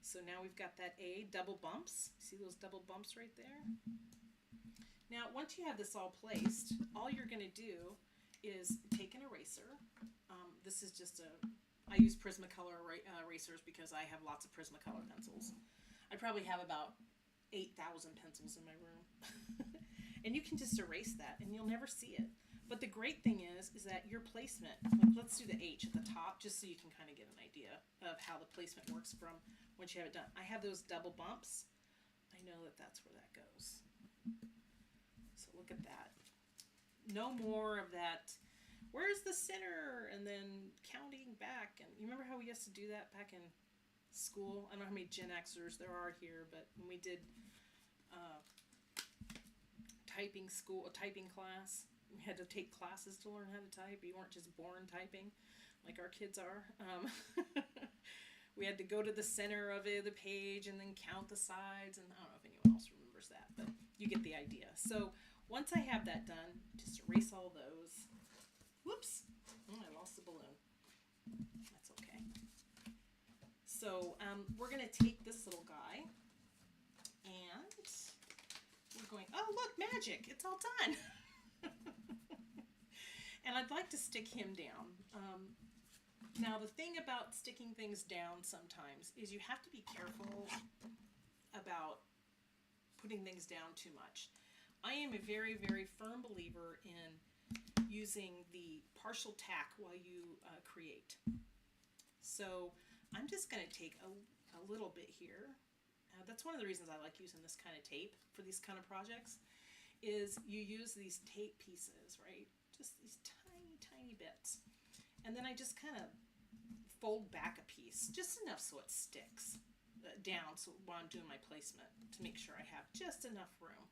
[SPEAKER 1] So now we've got that A, double bumps. See those double bumps right there? Now, once you have this all placed, all you're going to do is take an eraser. This is just I use Prismacolor erasers because I have lots of Prismacolor pencils. I probably have about 8,000 pencils in my room. And you can just erase that and you'll never see it. But the great thing is that your placement, like let's do the H at the top just so you can kind of get an idea of how the placement works from once you have it done. I have those double bumps. I know that that's where that goes. So look at that. No more of that, where's the center? And then counting back. And you remember how we used to do that back in school? I don't know how many Gen Xers there are here, but when we did typing class, we had to take classes to learn how to type. You weren't just born typing like our kids are. We had to go to the center of the page and then count the sides. And I don't know if anyone else remembers that, but you get the idea. So once I have that done, just erase all those. Whoops, I lost the balloon. That's okay. So we're going to take this little guy and we're going, oh look, magic, it's all done. And I'd like to stick him down. Now the thing about sticking things down sometimes is you have to be careful about putting things down too much. I am a very, very firm believer in using the partial tack while you create. So I'm just going to take a little bit here. That's one of the reasons I like using this kind of tape for these kind of projects, is you use these tape pieces, right? Just these tiny, tiny bits. And then I just kind of fold back a piece, just enough so it sticks down so while I'm doing my placement to make sure I have just enough room,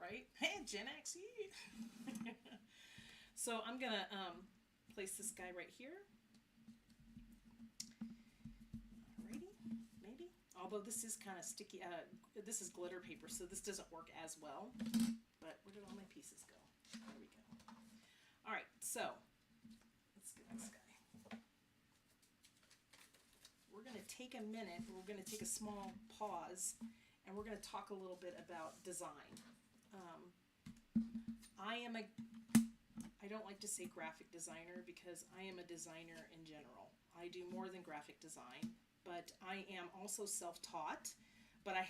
[SPEAKER 1] right? Hey, Gen X, So I'm going to place this guy right here. Although this is kind of sticky, this is glitter paper, so this doesn't work as well. But where did all my pieces go? There we go. All right, so let's get this guy. We're going to take a minute, we're going to take a small pause, and we're going to talk a little bit about design. I don't like to say graphic designer because I am a designer in general. I do more than graphic design. But I am also self-taught, but I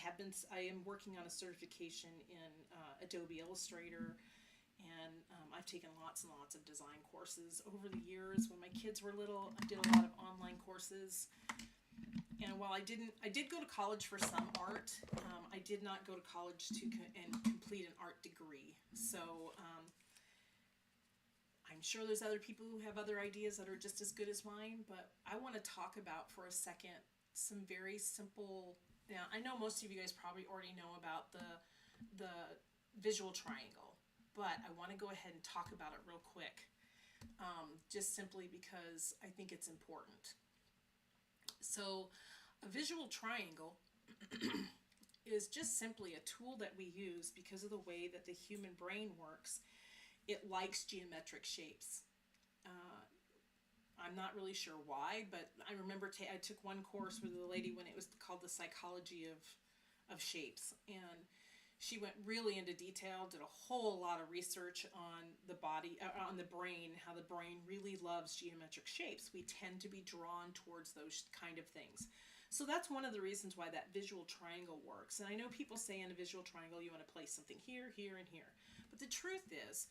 [SPEAKER 1] am working on a certification in Adobe Illustrator, and I've taken lots and lots of design courses over the years. When my kids were little, I did a lot of online courses, and while I did go to college for some art, I did not go to college and complete an art degree. So I'm sure there's other people who have other ideas that are just as good as mine, but I want to talk about for a second some very simple. Now, I know most of you guys probably already know about the visual triangle, but I want to go ahead and talk about it real quick, just simply because I think it's important. So A visual triangle is just simply a tool that we use because of the way that the human brain works. It likes geometric shapes. I'm not really sure why, but I remember I took one course with a lady when it was called the psychology of shapes, and she went really into detail, did a whole lot of research on the body, on the brain, how the brain really loves geometric shapes. We tend to be drawn towards those kind of things. So that's one of the reasons why that visual triangle works. And I know people say in a visual triangle you want to place something here, here, and here. But the truth is,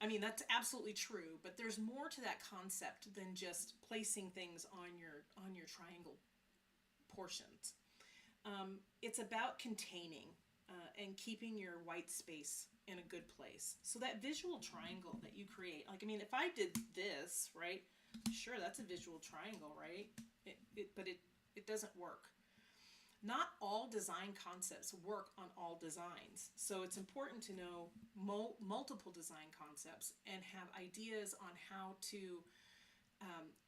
[SPEAKER 1] I mean, that's absolutely true, but there's more to that concept than just placing things on your triangle portions. It's about containing and keeping your white space in a good place. So that visual triangle that you create, like, I mean, if I did this, right, sure, that's a visual triangle, right? But it doesn't work. Not all design concepts work on all designs. So it's important to know multiple design concepts and have ideas on how to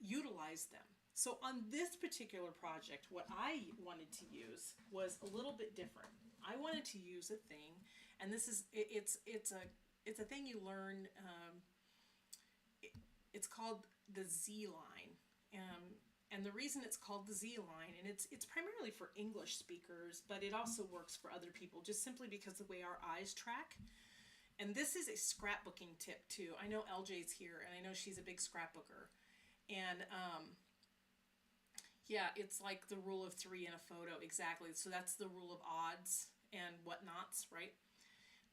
[SPEAKER 1] utilize them. So on this particular project, what I wanted to use was a little bit different. I wanted to use a thing, and this is it's a thing you learn. It's called the Z line. And the reason it's called the Z line, and it's primarily for English speakers, but it also works for other people, just simply because of the way our eyes track. And this is a scrapbooking tip too. I know LJ's here, and I know she's a big scrapbooker. And yeah, it's like the rule of 3 in a photo, exactly. So that's the rule of odds and whatnots, right?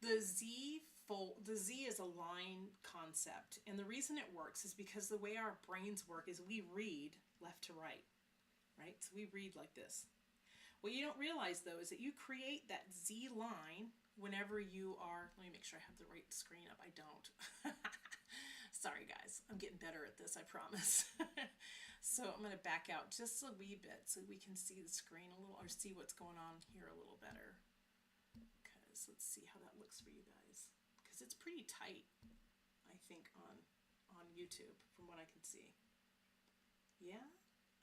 [SPEAKER 1] The Z is a line concept, and the reason it works is because the way our brains work is we read left to right, right? So we read like this. What you don't realize, though, is that you create that Z line whenever you are, let me make sure I have the right screen up. I don't. Sorry, guys. I'm getting better at this, I promise. So I'm going to back out just a wee bit so we can see the screen a little, or see what's going on here a little better. Because let's see how that looks for you guys. Because it's pretty tight, I think, on YouTube from what I can see. Yeah?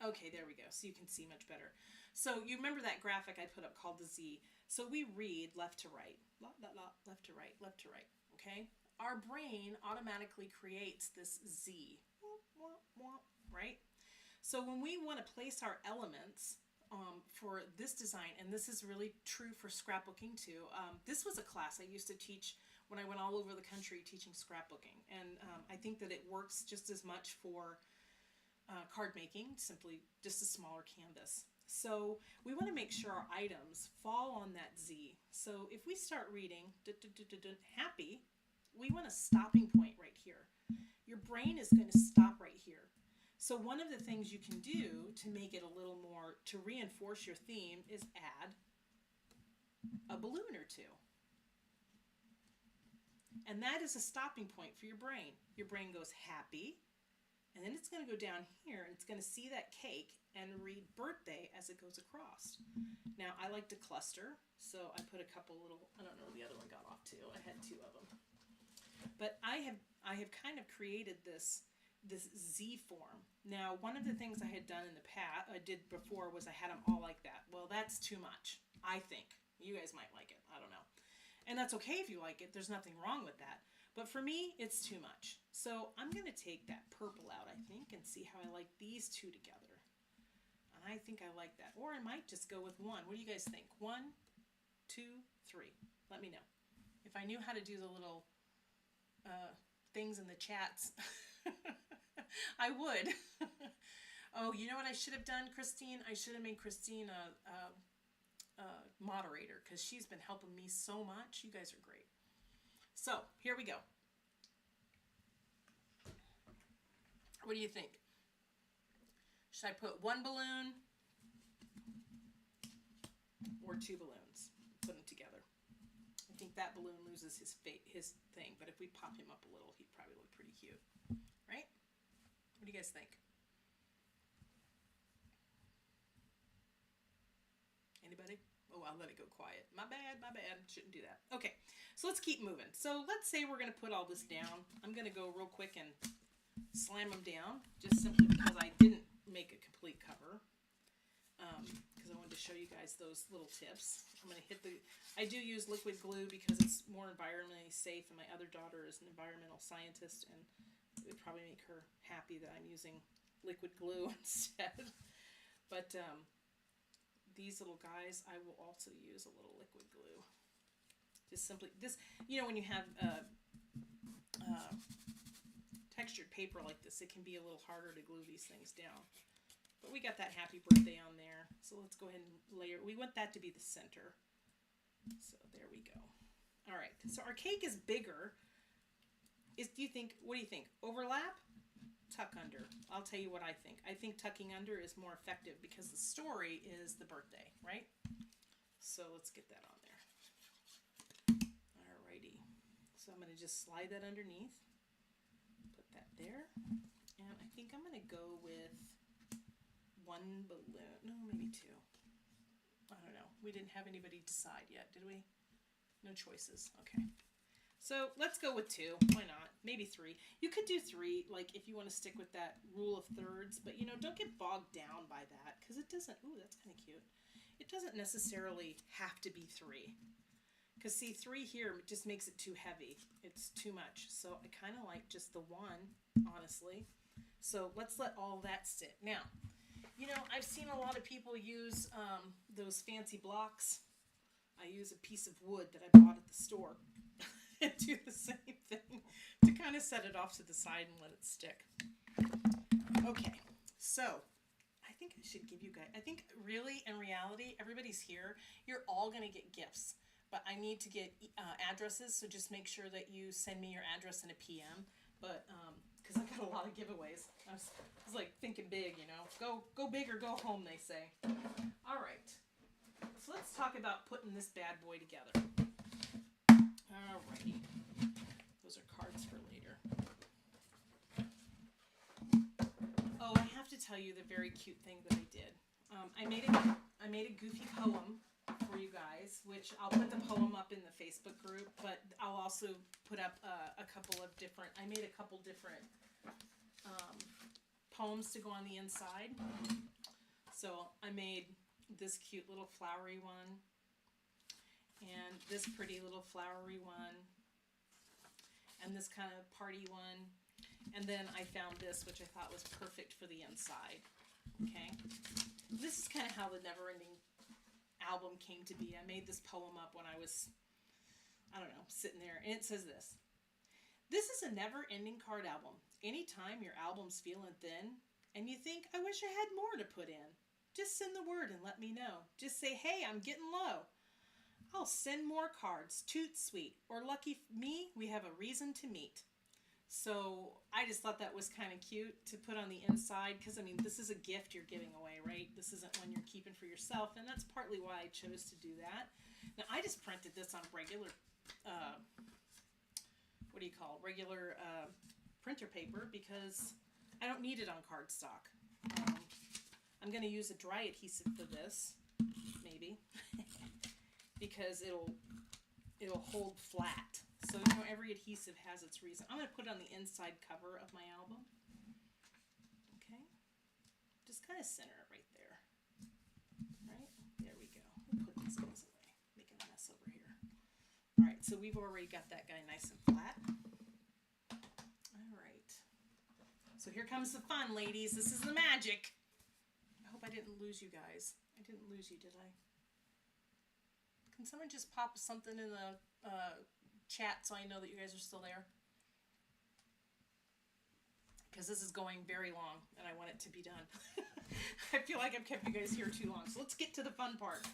[SPEAKER 1] Okay, there we go. So you can see much better. So you remember that graphic I put up called the Z. So we read left to right, left to right, left to right, okay? Our brain automatically creates this Z, right? So when we want to place our elements for this design, and this is really true for scrapbooking too, this was a class I used to teach when I went all over the country teaching scrapbooking. And I think that it works just as much for card making, simply just a smaller canvas. So we want to make sure our items fall on that Z. So if we start reading happy, we want a stopping point right here. Your brain is going to stop right here. So one of the things you can do to make it a little more, to reinforce your theme, is add a balloon or two. And that is a stopping point for your brain. Your brain goes happy, and then it's going to go down here, and it's going to see that cake and read birthday as it goes across. Now, I like to cluster, so I put a couple little, I don't know where the other one got off to. I had 2 of them. But I have kind of created this Z form. Now, one of the things I had done in the past, I did before, was I had them all like that. Well, that's too much, I think. You guys might like it. I don't know. And that's okay if you like it. There's nothing wrong with that. But for me, it's too much. So I'm going to take that purple out, I think, and see how I like these 2 together. And I think I like that. Or I might just go with 1. What do you guys think? 1, 2, 3. Let me know. If I knew how to do the little things in the chats, I would. Oh, you know what I should have done, Christine? I should have made Christine a moderator, because she's been helping me so much. You guys are great. So here we go. What do you think? Should I put 1 balloon or 2 balloons? Put them together. I think that balloon loses his thing, but if we pop him up a little, he'd probably look pretty cute, right? What do you guys think? Anybody? Oh, I'll let it go quiet. My bad, my bad. Shouldn't do that. Okay, so let's keep moving. So let's say we're going to put all this down. I'm going to go real quick and slam them down, just simply because I didn't make a complete cover. wanted to show you guys those little tips. I'm going to hit I do use liquid glue because it's more environmentally safe, and my other daughter is an environmental scientist, and it would probably make her happy that I'm using liquid glue instead. But these little guys, I will also use a little liquid glue. Just simply, when you have textured paper like this, it can be a little harder to glue these things down. But we got that happy birthday on there. So let's go ahead and layer. We want that to be the center. So there we go. All right. So our cake is bigger. What do you think? Overlap? Tuck under. I'll tell you what I think. I think tucking under is more effective because the story is the birthday, right? So let's get that on there. Alrighty. So I'm going to just slide that underneath. Put that there. And I think I'm going to go with one balloon. No, maybe two. I don't know. We didn't have anybody decide yet, did we? No choices. Okay. So let's go with two. Why not? Maybe three. You could do three, like if you want to stick with that rule of thirds, but don't get bogged down by that because it doesn't, ooh, that's kind of cute. It doesn't necessarily have to be three. Because see, three here just makes it too heavy. It's too much. So I kind of like just the one, honestly. So let's let all that sit. Now, I've seen a lot of people use those fancy blocks. I use a piece of wood that I bought at the store and do the same thing to kind of set it off to the side and let it stick. Okay, so I think I should give you guys, I think really in reality, everybody's here. You're all going to get gifts, but I need to get addresses, so just make sure that you send me your address in a PM. But because I got a lot of giveaways. I was like thinking big, go big or go home, they say. All right, so let's talk about putting this bad boy together. Alrighty, those are cards for later. Oh, I have to tell you the very cute thing that I did. I made a goofy poem for you guys, which I'll put the poem up in the Facebook group, but I'll also put up I made a couple different poems to go on the inside. So I made this cute little flowery one, and this pretty little flowery one, and this kind of party one, and then I found this, which I thought was perfect for the inside. Okay, this is kind of how the Never-Ending album came to be. I made this poem up when I was, I don't know, sitting there, and it says this. This is a never-ending card album. Anytime your album's feeling thin, and you think, I wish I had more to put in, just send the word and let me know. Just say, hey, I'm getting low. I'll send more cards, toot sweet, or lucky me, we have a reason to meet. So I just thought that was kind of cute to put on the inside, because I mean, this is a gift you're giving away, right? This isn't one you're keeping for yourself, and that's partly why I chose to do that. Now I just printed this on regular, regular printer paper, because I don't need it on cardstock. I'm going to use a dry adhesive for this, maybe, because it'll hold flat. So, every adhesive has its reason. I'm going to put it on the inside cover of my album. Okay. Just kind of center it right there. Right? There we go. We'll put these guys away. Making a mess over here. All right. So, we've already got that guy nice and flat. All right. So, here comes the fun, ladies. This is the magic. I hope I didn't lose you guys. I didn't lose you, did I? Can someone just pop something in the chat so I know that you guys are still there? Because this is going very long and I want it to be done. I feel like I've kept you guys here too long. So let's get to the fun part.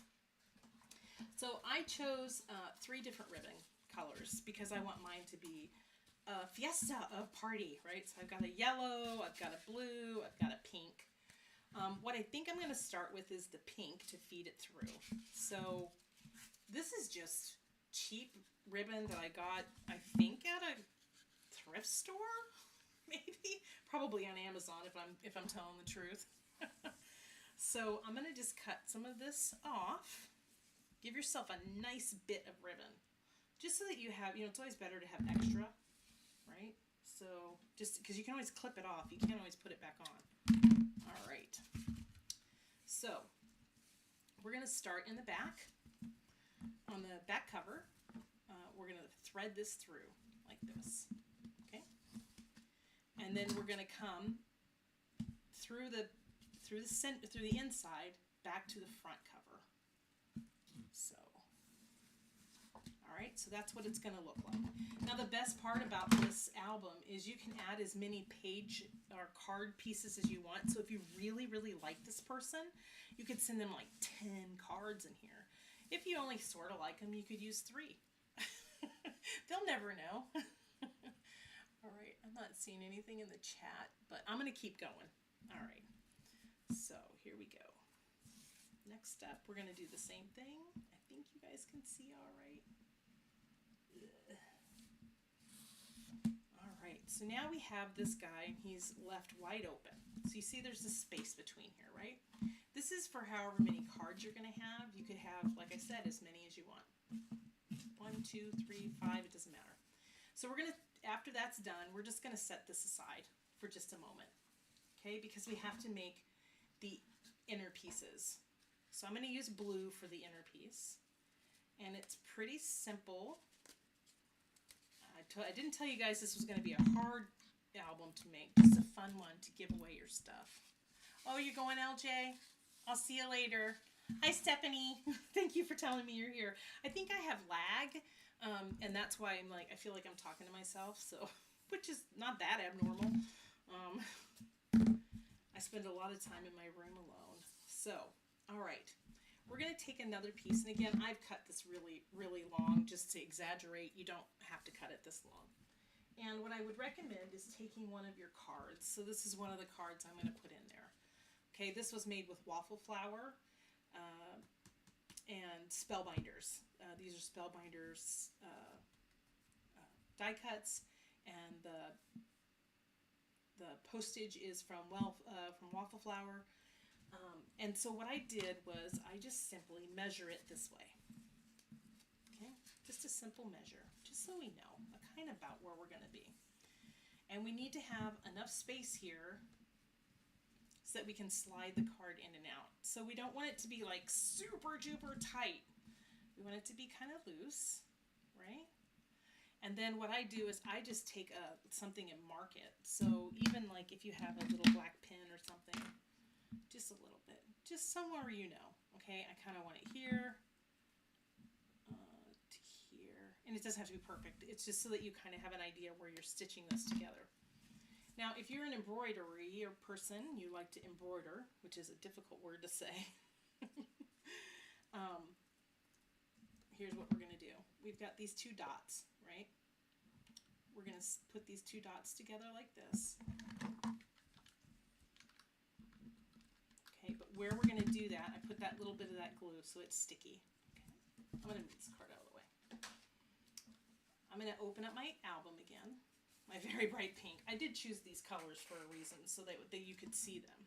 [SPEAKER 1] So I chose 3 different ribbon colors because I want mine to be a fiesta, a party, right? So I've got a yellow, I've got a blue, I've got a pink. What I think I'm going to start with is the pink to feed it through. So this is just cheap ribbon that I got, I think, at a thrift store, maybe, probably on Amazon if I'm telling the truth. So I'm going to just cut some of this off. Give yourself a nice bit of ribbon, just so that you have, it's always better to have extra, right? So just because you can always clip it off, you can't always put it back on. All right. So we're going to start in the back. On the back cover, we're going to thread this through like this. Okay? And then we're going to come through the inside back to the front cover. So, all right, so that's what it's going to look like. Now the best part about this album is you can add as many page or card pieces as you want. So if you really, really like this person, you could send them like 10 cards in here. If you only sort of like them, you could use 3. They'll never know. All right, I'm not seeing anything in the chat, but I'm going to keep going. All right, so here we go. Next step, we're going to do the same thing. I think you guys can see all right. All right, so now we have this guy, and he's left wide open. So you see there's a space between here, right? This is for however many cards you're going to have. You could have, like I said, as many as you want. 1, 2, 3, 5, it doesn't matter. So we're going to, after that's done, we're just going to set this aside for just a moment. Okay, because we have to make the inner pieces. So I'm going to use blue for the inner piece. And it's pretty simple. I didn't tell you guys this was going to be a hard album to make. Just a fun one to give away your stuff. Oh, you're going, LJ? I'll see you later. Hi, Stephanie. Thank you for telling me you're here. I think I have lag, and that's why I'm like, I feel like I'm talking to myself, so, which is not that abnormal. I spend a lot of time in my room alone. So, all right. We're going to take another piece, and again, I've cut this really, really long just to exaggerate. You don't have to cut it this long. And what I would recommend is taking one of your cards. So this is one of the cards I'm going to put in there. Okay, this was made with waffle flour and Spellbinders. These are Spellbinders die cuts, and the postage is from waffle flour. And so what I did was I just simply measure it this way. Okay, just a simple measure, just so we know kind of about where we're going to be. And we need to have enough space here so that we can slide the card in and out. So we don't want it to be like super duper tight. We want it to be kind of loose, right? And then what I do is I just take something and mark it. So even like if you have a little black pen or something, just a little bit, just somewhere you know. Okay, I kind of want it here to here, and it doesn't have to be perfect. It's just so that you kind of have an idea where you're stitching this together. Now, if you're an embroidery or person, you like to embroider, which is a difficult word to say. Here's what we're going to do. We've got these 2 dots, right? We're going to put these 2 dots together like this. Okay, but where we're going to do that, I put that little bit of that glue so it's sticky. Okay, I'm going to move this card out of the way. I'm going to open up my album again. My very bright pink. I did choose these colors for a reason so that you could see them.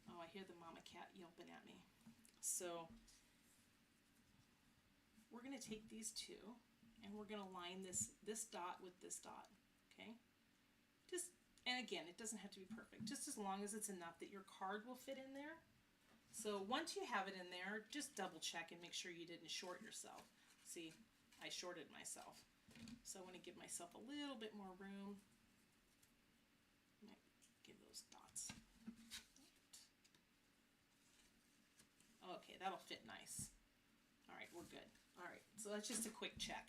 [SPEAKER 1] Oh, I hear the mama cat yelping at me. So we're going to take these 2 and we're going to line this dot with this dot. Okay? And again, it doesn't have to be perfect, just as long as it's enough that your card will fit in there. So once you have it in there, just double check and make sure you didn't short yourself. See, I shorted myself. So I want to give myself a little bit more room. I might give those dots. Okay, that'll fit nice. All right, we're good. All right, so that's just a quick check.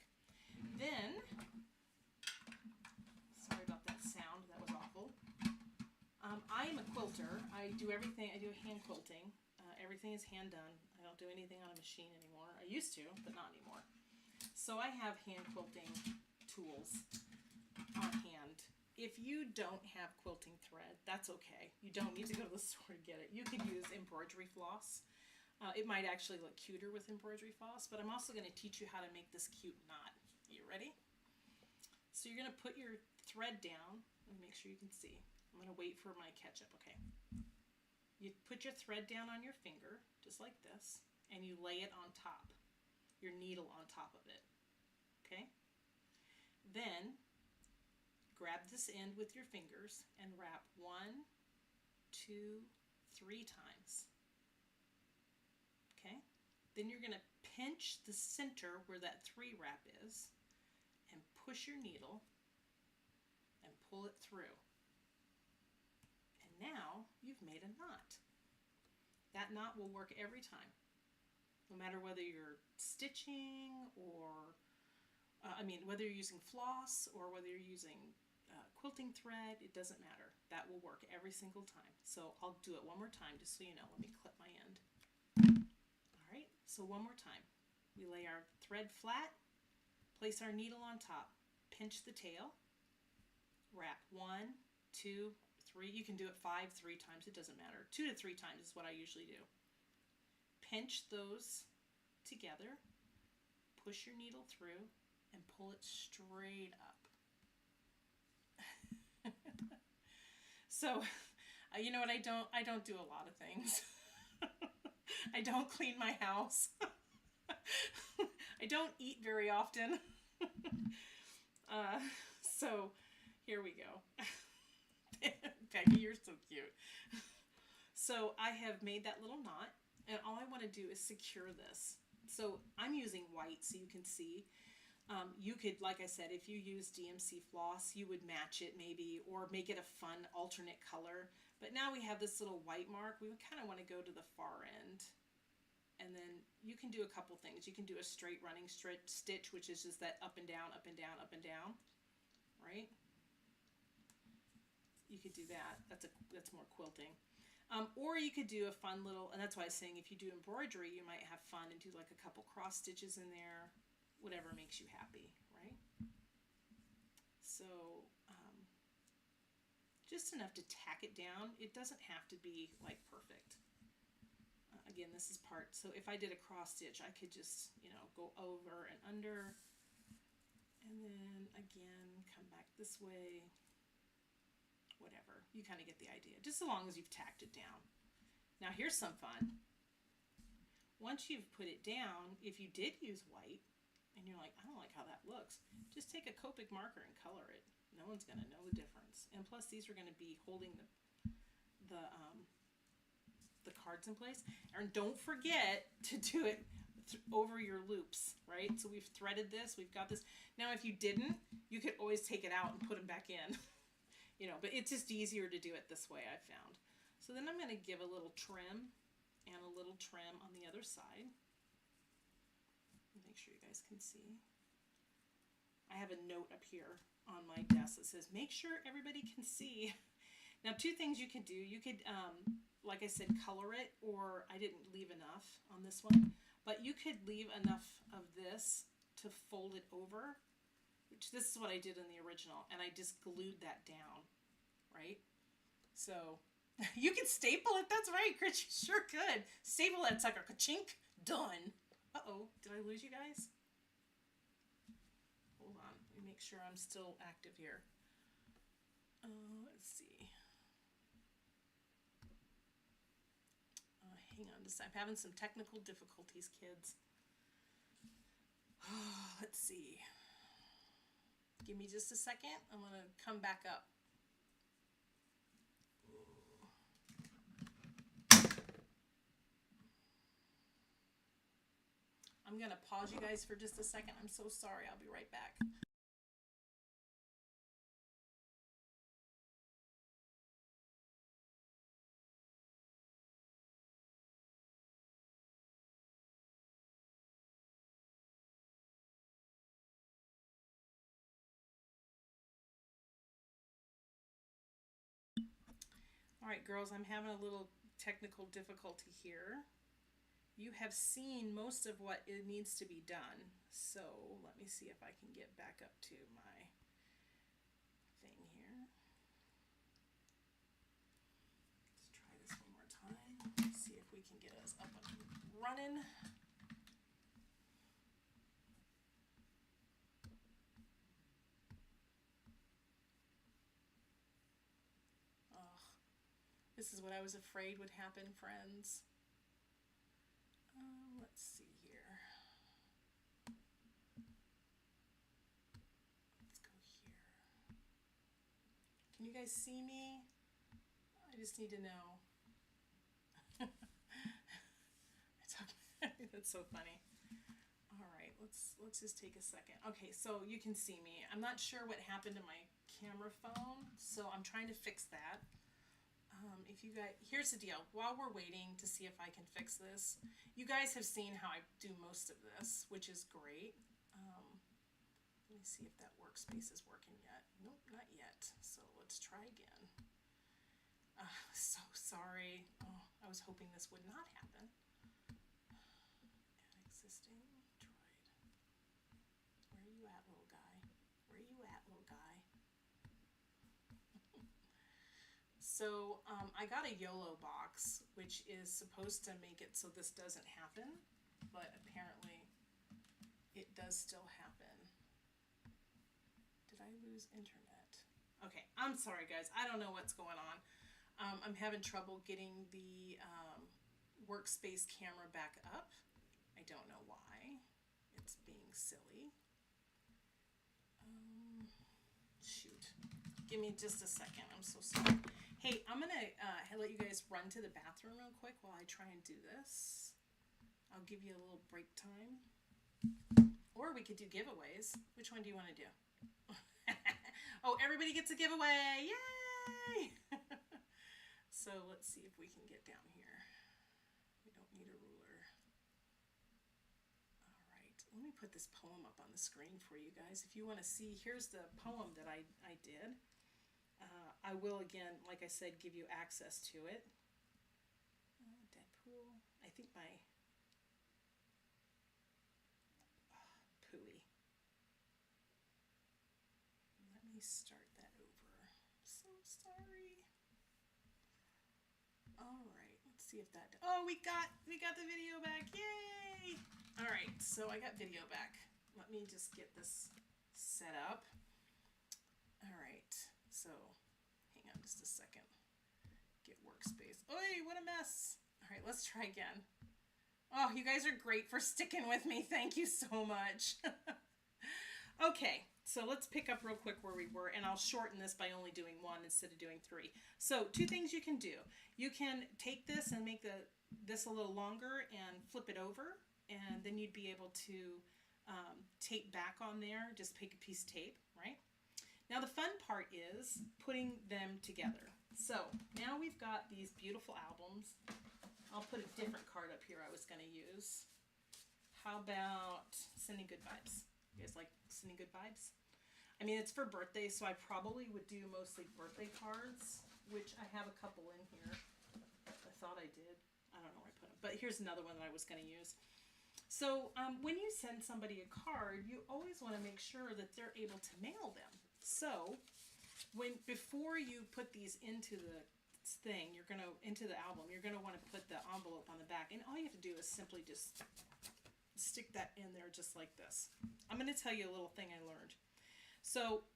[SPEAKER 1] Then, sorry about that sound, that was awful. I am a quilter. I do everything, I do hand quilting. Everything is hand done. I don't do anything on a machine anymore. I used to, but not anymore. So I have hand quilting tools on hand. If you don't have quilting thread, that's okay. You don't need to go to the store to get it. You could use embroidery floss. It might actually look cuter with embroidery floss, but I'm also going to teach you how to make this cute knot. Are you ready? So you're going to put your thread down. Let me make sure you can see. I'm going to wait for my ketchup, okay? You put your thread down on your finger, just like this, and you lay it on top, your needle on top of it, okay? Then grab this end with your fingers and wrap 1, 2, 3 times. Then you're going to pinch the center where that 3 wrap is and push your needle and pull it through. And now you've made a knot. That knot will work every time, no matter whether you're stitching or, whether you're using floss or whether you're using quilting thread, it doesn't matter. That will work every single time. So I'll do it one more time just so you know. Let me clip my end. All right, so one more time. We lay our thread flat, place our needle on top, pinch the tail, wrap 1, 2, 3. You can do it 5, 3 times. It doesn't matter. 2 to 3 times is what I usually do. Pinch those together, push your needle through, and pull it straight up. So, you know what, I don't do a lot of things. I don't clean my house. I don't eat very often. So here we go. Peggy, you're so cute. So I have made that little knot, and all I want to do is secure this. So I'm using white so you can see. You could, like I said, if you use DMC floss, you would match it maybe, or make it a fun alternate color. But now we have this little white mark. We kind of want to go to the far end. And then you can do a couple things. You can do a straight running stitch, which is just that up and down, up and down, up and down, right? You could do that. That's more quilting. Or you could do a fun little, and that's why I was saying if you do embroidery, you might have fun and do like a couple cross stitches in there, whatever makes you happy, right? So just enough to tack it down. It doesn't have to be like perfect. Again, this is part, so if I did a cross stitch, I could just, go over and under, and then again, come back this way, whatever. You kind of get the idea, just so long as you've tacked it down. Now here's some fun. Once you've put it down, if you did use white, and you're like, I don't like how that looks, just take a Copic marker and color it. No one's going to know the difference. And plus, these are going to be holding the cards in place. And don't forget to do it over your loops, right? So we've threaded this, we've got this. Now, if you didn't, you could always take it out and put them back in. But it's just easier to do it this way, I've found. So then I'm going to give a little trim and a little trim on the other side. Make sure you guys can see. I have a note up here on my desk that says, make sure everybody can see. Now, 2 things you could do. You could, like I said, color it, or I didn't leave enough on this one, but you could leave enough of this to fold it over, which this is what I did in the original, and I just glued that down, right? So you could staple it. That's right, Chris, you sure could. Staple that sucker, ka-chink, done. Uh-oh, did I lose you guys? Hold on, let me make sure I'm still active here. Let's see. Hang on just, I'm having some technical difficulties, kids. Let's see. Give me just a second. I'm going to come back up. I'm going to pause you guys for just a second. I'm so sorry. I'll be right back. All right, girls, I'm having a little technical difficulty here. You have seen most of what it needs to be done. So let me see if I can get back up to my thing here. Let's try this one more time. See if we can get us up and running. This is what I was afraid would happen, friends. Let's see here. Let's go here. Can you guys see me? I just need to know. That's That's so funny. All right, let's just take a second. Okay, so you can see me. I'm not sure what happened to my camera phone, so I'm trying to fix that. If you guys, here's the deal. While we're waiting to see if I can fix this, you guys have seen how I do most of this, which is great. Let me see if that workspace is working yet. Nope, not yet. So let's try again. So sorry. Oh, I was hoping this would not happen. Add existing, tried. Where are you at, little guy? Where are you at, little guy? So I got a YOLO box, which is supposed to make it so this doesn't happen, but apparently it does still happen. Did I lose internet? Okay, I'm sorry guys, I don't know what's going on. I'm having trouble getting the workspace camera back up. I don't know why. It's being silly. Shoot. Give me just a second. I'm so sorry. Hey, I'm going to let you guys run to the bathroom real quick while I try and do this. I'll give you a little break time. Or we could do giveaways. Which one do you want to do? Oh, everybody gets a giveaway. Yay! So let's see if we can get down here. We don't need a ruler. All right, let me put this poem up on the screen for you guys. If you want to see, here's the poem that I did. I will, again, like I said, give you access to it. Deadpool. I think my... Pooey. Let me start that over. So sorry. All right, let's see if that... Oh, we got the video back. Yay! All right, so I got video back. Let me just get this set up. All right, so... Hang on just a second. Get workspace. Oy, what a mess. All right, let's try again. Oh, you guys are great for sticking with me. Thank you so much. Okay, so let's pick up real quick where we were, and I'll shorten this by only doing one instead of doing three. So 2 things you can do. You can take this and make this a little longer and flip it over, and then you'd be able to tape back on there. Just pick a piece of tape, right? Now the fun part is putting them together. So now we've got these beautiful albums. I'll put a different card up here I was going to use. How about sending good vibes? You guys like sending good vibes? I mean, it's for birthdays, so I probably would do mostly birthday cards, which I have a couple in here. I thought I did. I don't know where I put them. But here's another one that I was going to use. So when you send somebody a card, you always want to make sure that they're able to mail them. So before you put these into the thing, into the album, you're gonna want to put the envelope on the back, and all you have to do is simply just stick that in there just like this. I'm going to tell you a little thing I learned. So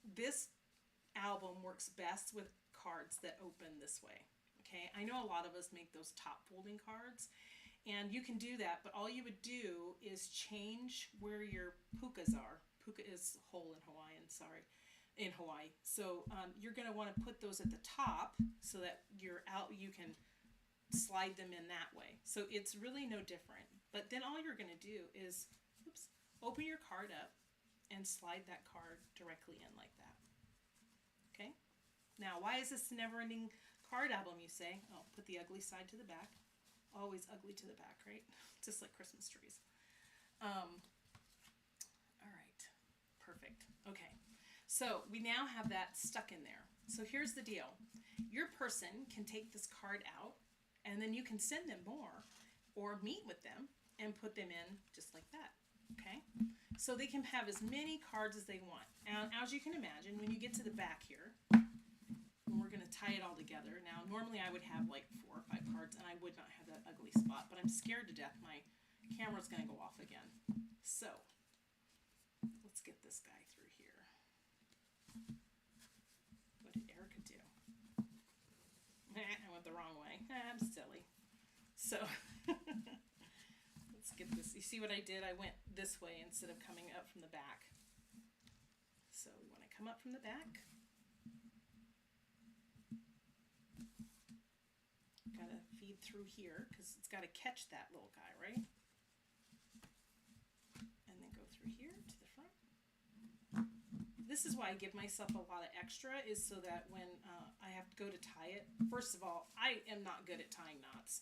[SPEAKER 1] this album works best with cards that open this way. Okay, I know a lot of us make those top folding cards, and you can do that, but all you would do is change where your pukas are. Puka is hole in Hawaiian, sorry, in Hawaii. So you're going to want to put those at the top so that you can slide them in that way. So it's really no different. But then all you're going to do is, open your card up and slide that card directly in like that. Okay? Now, why is this a never-ending card album, you say? Oh, put the ugly side to the back. Always ugly to the back, right? Just like Christmas trees. Perfect. Okay, so we now have that stuck in there. So here's the deal. Your person can take this card out, and then you can send them more or meet with them and put them in just like that. Okay, so they can have as many cards as they want. And as you can imagine, when you get to the back here, we're going to tie it all together. Now, normally I would have like 4 or 5 cards, and I would not have that ugly spot, but I'm scared to death my camera's going to go off again. So let's get this guy through here. What did Erica do? I went the wrong way. I'm silly. So let's get this. You see what I did? I went this way instead of coming up from the back. So we want to come up from the back. Got to feed through here because it's got to catch that little guy, right? this is why I give myself a lot of extra, is so that when I have to go to tie it, first of all, I am not good at tying knots.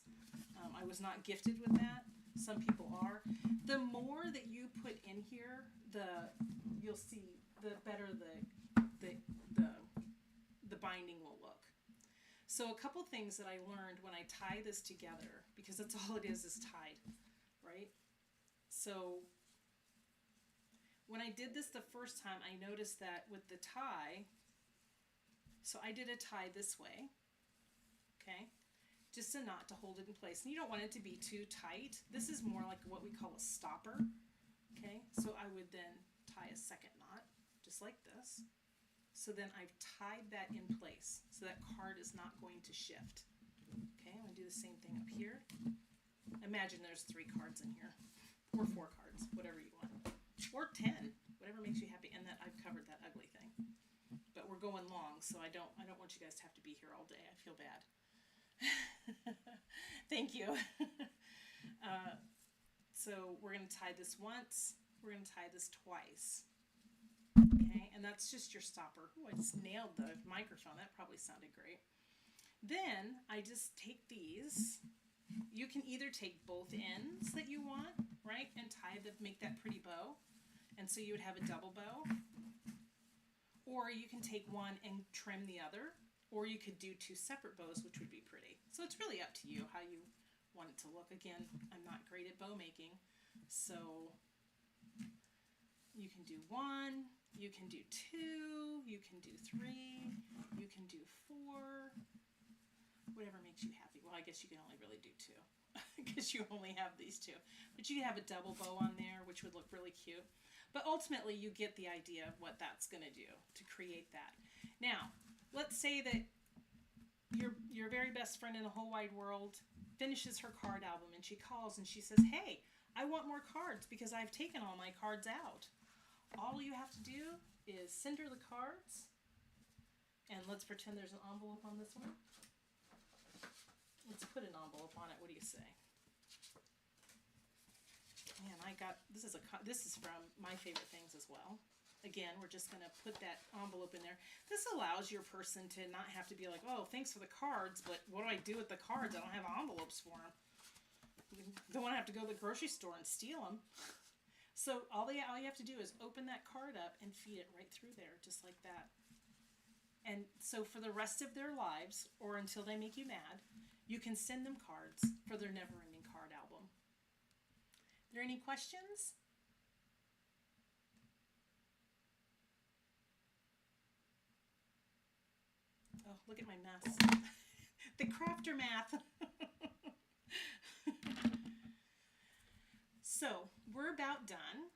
[SPEAKER 1] I was not gifted with that. Some people are. The more that you put in here, you'll see the better the binding will look. So a couple things that I learned when I tie this together, because that's all it is tied, right? So when I did this the first time, I noticed that with the tie, so I did a tie this way, okay? Just a knot to hold it in place. And you don't want it to be too tight. This is more like what we call a stopper, okay? So I would then tie a second knot, just like this. So then I've tied that in place, so that card is not going to shift. Okay, I'm going to do the same thing up here. Imagine there's 3 cards in here, or 4 cards, whatever you want, or 10, whatever makes you happy. And that I've covered that ugly thing. But we're going long, so I don't want you guys to have to be here all day. I feel bad. Thank you. So we're going to tie this once. We're going to tie this twice. Okay, and that's just your stopper. Ooh, I just nailed the microphone. That probably sounded great. Then I just take these. You can either take both ends that you want, right, and make that pretty bow. And so you would have a double bow. Or you can take one and trim the other. Or you could do 2 separate bows, which would be pretty. So it's really up to you how you want it to look. Again, I'm not great at bow making, so you can do 1, you can do 2, you can do 3, you can do 4, whatever makes you happy. Well, I guess you can only really do 2 because you only have these 2. But you can have a double bow on there, which would look really cute. But ultimately, you get the idea of what that's going to do to create that. Now, let's say that your very best friend in the whole wide world finishes her card album and she calls and she says, hey, I want more cards because I've taken all my cards out. All you have to do is send her the cards, and let's pretend there's an envelope on this one. Let's put an envelope on it. What do you say? Man, this is from my favorite things as well. Again, we're just going to put that envelope in there. This allows your person to not have to be like, oh, thanks for the cards, but what do I do with the cards? I don't have envelopes for them. Don't want to have to go to the grocery store and steal them. So all you have to do is open that card up and feed it right through there, just like that. And so for the rest of their lives, or until they make you mad, you can send them cards for their never-ending card album. Are there any questions? Oh, look at my mess. The crafter math. So, we're about done.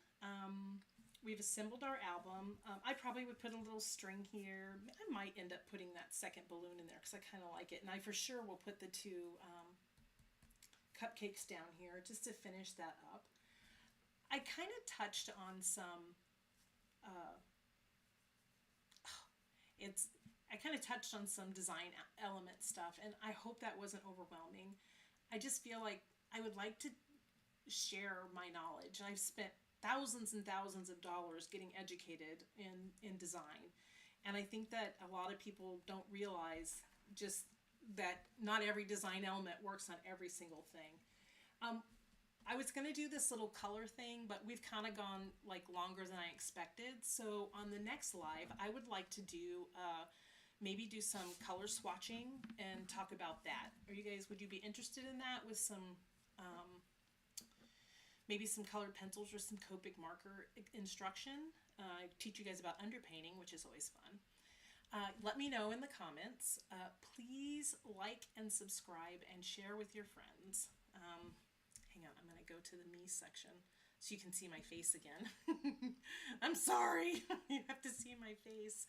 [SPEAKER 1] We've assembled our album. I probably would put a little string here. I might end up putting that second balloon in there because I kind of like it. And I for sure will put the 2 cupcakes down here just to finish that up. I kind of touched on some, I kind of touched on some design element stuff, and I hope that wasn't overwhelming. I just feel like I would like to share my knowledge. I've spent thousands and thousands of dollars getting educated in design, and I think that a lot of people don't realize just that not every design element works on every single thing. I was going to do this little color thing, but we've kind of gone like longer than I expected. So on the next live, I would like to do maybe do some color swatching and talk about that. Would you be interested in that with some maybe some colored pencils or some Copic marker instruction? I teach you guys about underpainting, which is always fun. Let me know in the comments. Please like and subscribe and share with your friends. Hang on, I'm going to go to the me section so you can see my face again. I'm sorry. You have to see my face.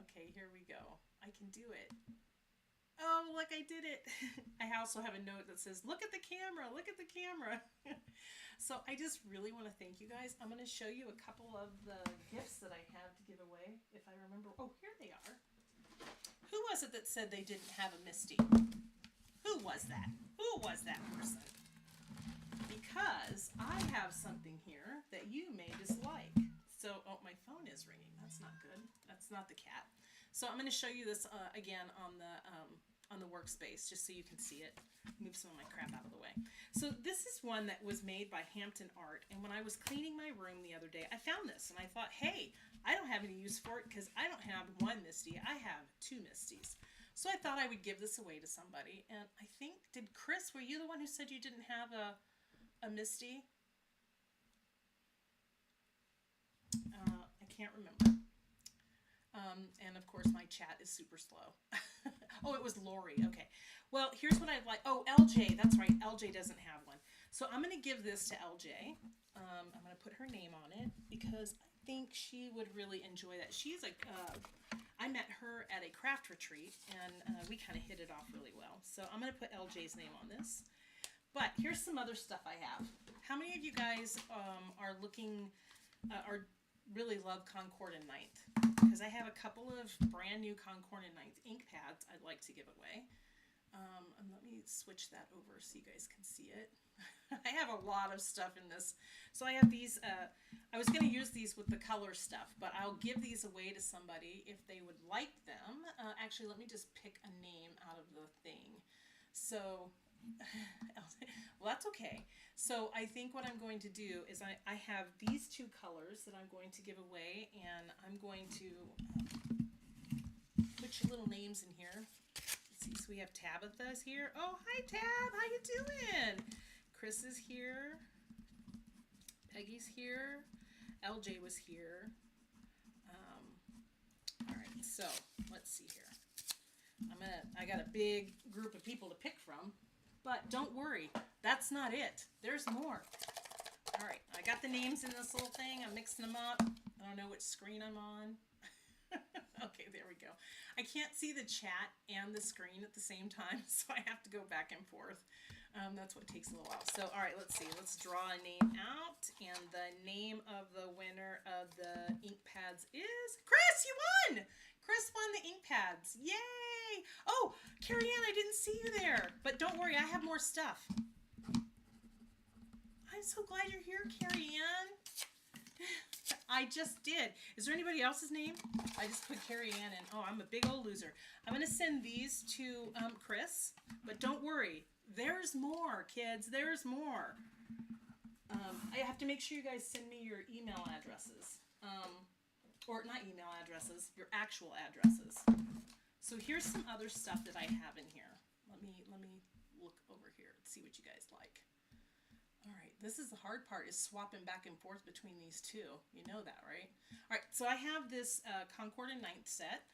[SPEAKER 1] Okay, here we go. I can do it. Oh, look, I did it. I also have a note that says, look at the camera, look at the camera. So I just really want to thank you guys. I'm going to show you a couple of the gifts that I have to give away, if I remember. Oh, here they are. Who was it that said they didn't have a Misty? Who was that? Who was that person? Because I have something here that you may dislike. So, oh, my phone is ringing. That's not good. It's not the cat. So I'm going to show you this again on the workspace just so you can see it. Move some of my crap out of the way. So this is one that was made by Hampton Art, and when I was cleaning my room the other day, I found this, and I thought, hey, I don't have any use for it because I don't have one Misty. I have two Misties. So I thought I would give this away to somebody, and I think, did Chris, were you the one who said you didn't have a Misty? I can't remember. And of course my chat is super slow. Oh, it was Lori. Okay. Well, here's what I'd like. Oh, LJ. That's right. LJ doesn't have one. So I'm going to give this to LJ. I'm going to put her name on it because I think she would really enjoy that. She's like, I met her at a craft retreat and we kind of hit it off really well. So I'm going to put LJ's name on this. But here's some other stuff I have. How many of you guys are looking, are really love Concord and Ninth? Because I have a couple of brand new Concord and Ninth ink pads I'd like to give away. And let me switch that over so you guys can see it. I have a lot of stuff in this. So I have these, I was going to use these with the color stuff, but I'll give these away to somebody if they would like them. Actually, let me just pick a name out of the thing. So, well, that's okay. So I think what I'm going to do is I have these two colors that I'm going to give away, and I'm going to put your little names in here. Let's see, so we have Tabitha's here. Oh, hi Tab, how you doing? Chris is here. Peggy's here. LJ was here. All right, so let's see here. I got a big group of people to pick from. But don't worry, that's not it. There's more. All right, I got the names in this little thing. I'm mixing them up. I don't know which screen I'm on. Okay, there we go. I can't see the chat and the screen at the same time, so I have to go back and forth. That's what takes a little while. So, all right, let's see. Let's draw a name out. And the name of the winner of the ink pads is Chris. You won! Chris won the ink pads. Yay! Oh, Carrie Ann, I didn't see you there. But don't worry, I have more stuff. I'm so glad you're here, Carrie Ann. I just did. Is there anybody else's name? I just put Carrie Ann in. Oh, I'm a big old loser. I'm going to send these to Chris. But don't worry. There's more, kids. There's more. I have to make sure you guys send me your email addresses. Or not email addresses, your actual addresses. So here's some other stuff that I have in here. Let me look over here and see what you guys like. All right, this is the hard part, is swapping back and forth between these two. You know that, right? All right, so I have this Concord and Ninth set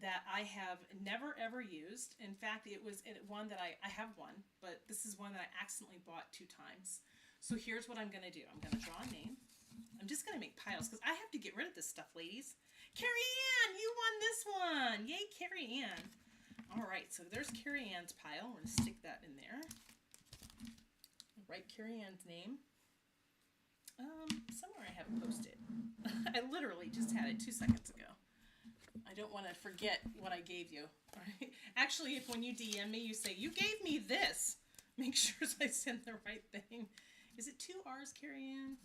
[SPEAKER 1] that I have never ever used. In fact, it was one that I have one, but this is one that I accidentally bought 2 times. So here's what I'm going to do. I'm going to draw a name. I'm just going to make piles because I have to get rid of this stuff, ladies. Carrie Ann, you won this one. Yay, Carrie Ann. All right, so there's Carrie Ann's pile. We're going to stick that in there. Write Carrie Ann's name. Somewhere I have it posted. I literally just had it 2 seconds ago. I don't want to forget what I gave you. All right? Actually, if when you DM me, you say, you gave me this, make sure I send the right thing. Is it 2 R's, Carrie Ann?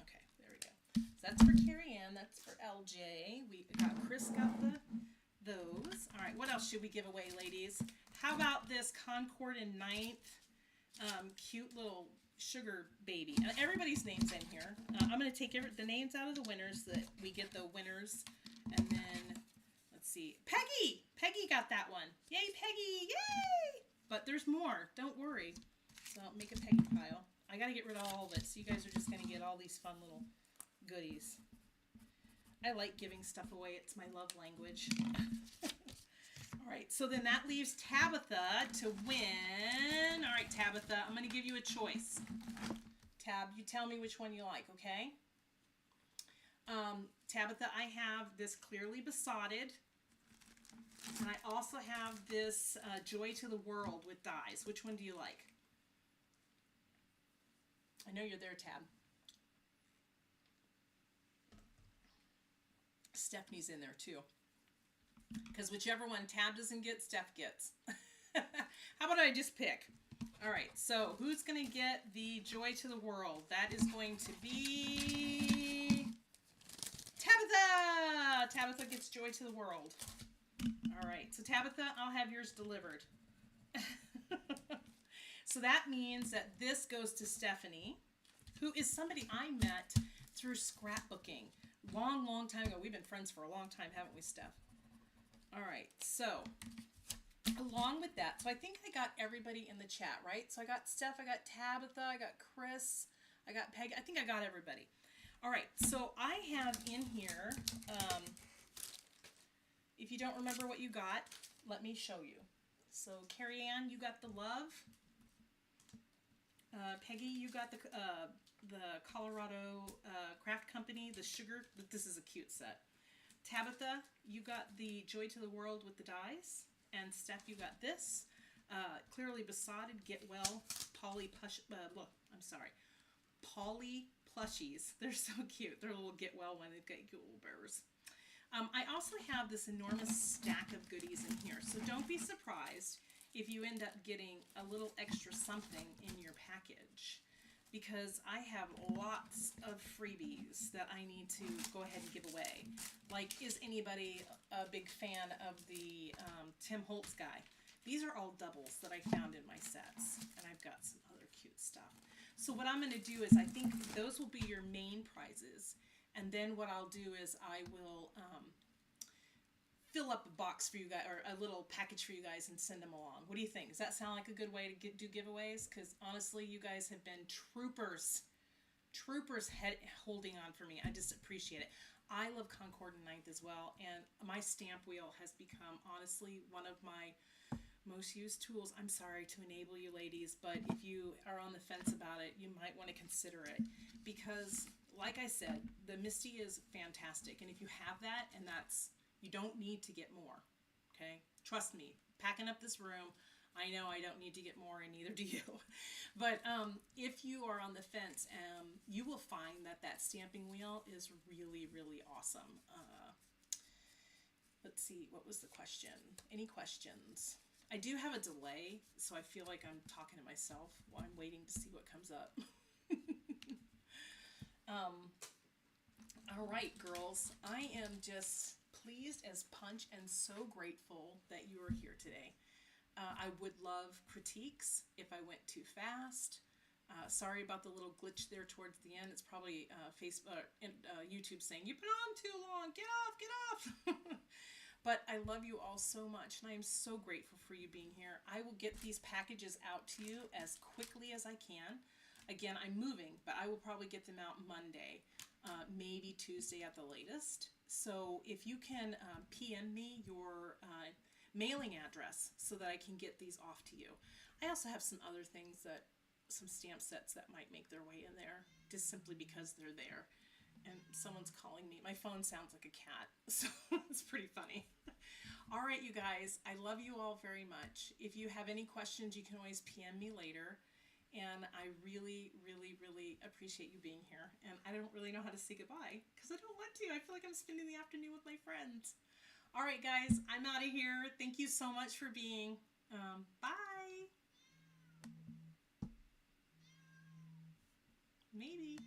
[SPEAKER 1] Okay, there we go. So that's for Carrie Ann. That's for LJ. We got Chris got those. All right, what else should we give away, ladies? How about this Concord and Ninth cute little sugar baby? And everybody's name's in here. I'm going to take the names out of the winners so that we get the winners. And then, let's see. Peggy! Peggy got that one. Yay, Peggy! Yay! But there's more. Don't worry. So I'll make a Peggy pile. I got to get rid of all of it, so you guys are just going to get all these fun little goodies. I like giving stuff away. It's my love language. All right, so then that leaves Tabitha to win. All right, Tabitha, I'm going to give you a choice. Tab, you tell me which one you like, okay? Tabitha, I have this Clearly Besotted. And I also have this Joy to the World with dies. Which one do you like? I know you're there, Tab. Stephanie's in there too. Because whichever one Tab doesn't get, Steph gets. How about I just pick? All right, so who's going to get the Joy to the World? That is going to be Tab! Tabitha! Tabitha gets joy to the world. All right, so Tabitha, I'll have yours delivered. So that means that this goes to Stephanie, who is somebody I met through scrapbooking. Long time ago. We've been friends for a long time, haven't we, Steph? All right, so along with that, so I think I got everybody in the chat, right? So I got Steph, I got Tabitha, I got Chris, I got Peggy. I think I got everybody. All right, so I have in here, if you don't remember what you got, let me show you. So Carrie Ann, you got the love. Peggy, you got the Colorado Craft Company, the sugar. This is a cute set. Tabitha, you got the Joy to the World with the dies. And Steph, you got this. Clearly Besotted, Get Well, Polly Plushies. They're so cute. They're little Get Well when they've got little bears. I also have this enormous stack of goodies in here. So don't be surprised if you end up getting a little extra something in your package, because I have lots of freebies that I need to go ahead and give away. Like, is anybody a big fan of the Tim Holtz guy? These are all doubles that I found in my sets, and I've got some other cute stuff. So what I'm going to do is, I think those will be your main prizes, and then what I'll do is I will fill up a box for you guys, or a little package for you guys, and send them along. What do you think? Does that sound like a good way to do giveaways? Because honestly, you guys have been troopers holding on for me. I just appreciate it. I love Concord and Ninth as well, and my stamp wheel has become, honestly, one of my most used tools. I'm sorry to enable you ladies, but if you are on the fence about it, you might want to consider it, because like I said, the Misty is fantastic, and if you have that, and you don't need to get more, okay? Trust me, packing up this room, I know I don't need to get more, and neither do you. But if you are on the fence, you will find that stamping wheel is really, really awesome. Let's see, what was the question? Any questions? I do have a delay, so I feel like I'm talking to myself while I'm waiting to see what comes up. All right, girls, I am just pleased as punch and so grateful that you are here today. I would love critiques if I went too fast. Sorry about the little glitch there towards the end. It's probably YouTube saying, you've been on too long, get off. But I love you all so much, and I am so grateful for you being here. I will get these packages out to you as quickly as I can. Again, I'm moving, but I will probably get them out Monday, maybe Tuesday at the latest. So if you can PM me your mailing address so that I can get these off to you. I also have some other things, some stamp sets that might make their way in there, just simply because they're there. And someone's calling me. My phone sounds like a cat, so it's pretty funny. All right, you guys, I love you all very much. If you have any questions, you can always PM me later. And I really, really, really appreciate you being here. And I don't really know how to say goodbye, because I don't want to. I feel like I'm spending the afternoon with my friends. All right, guys, I'm out of here. Thank you so much for being. Bye. Maybe.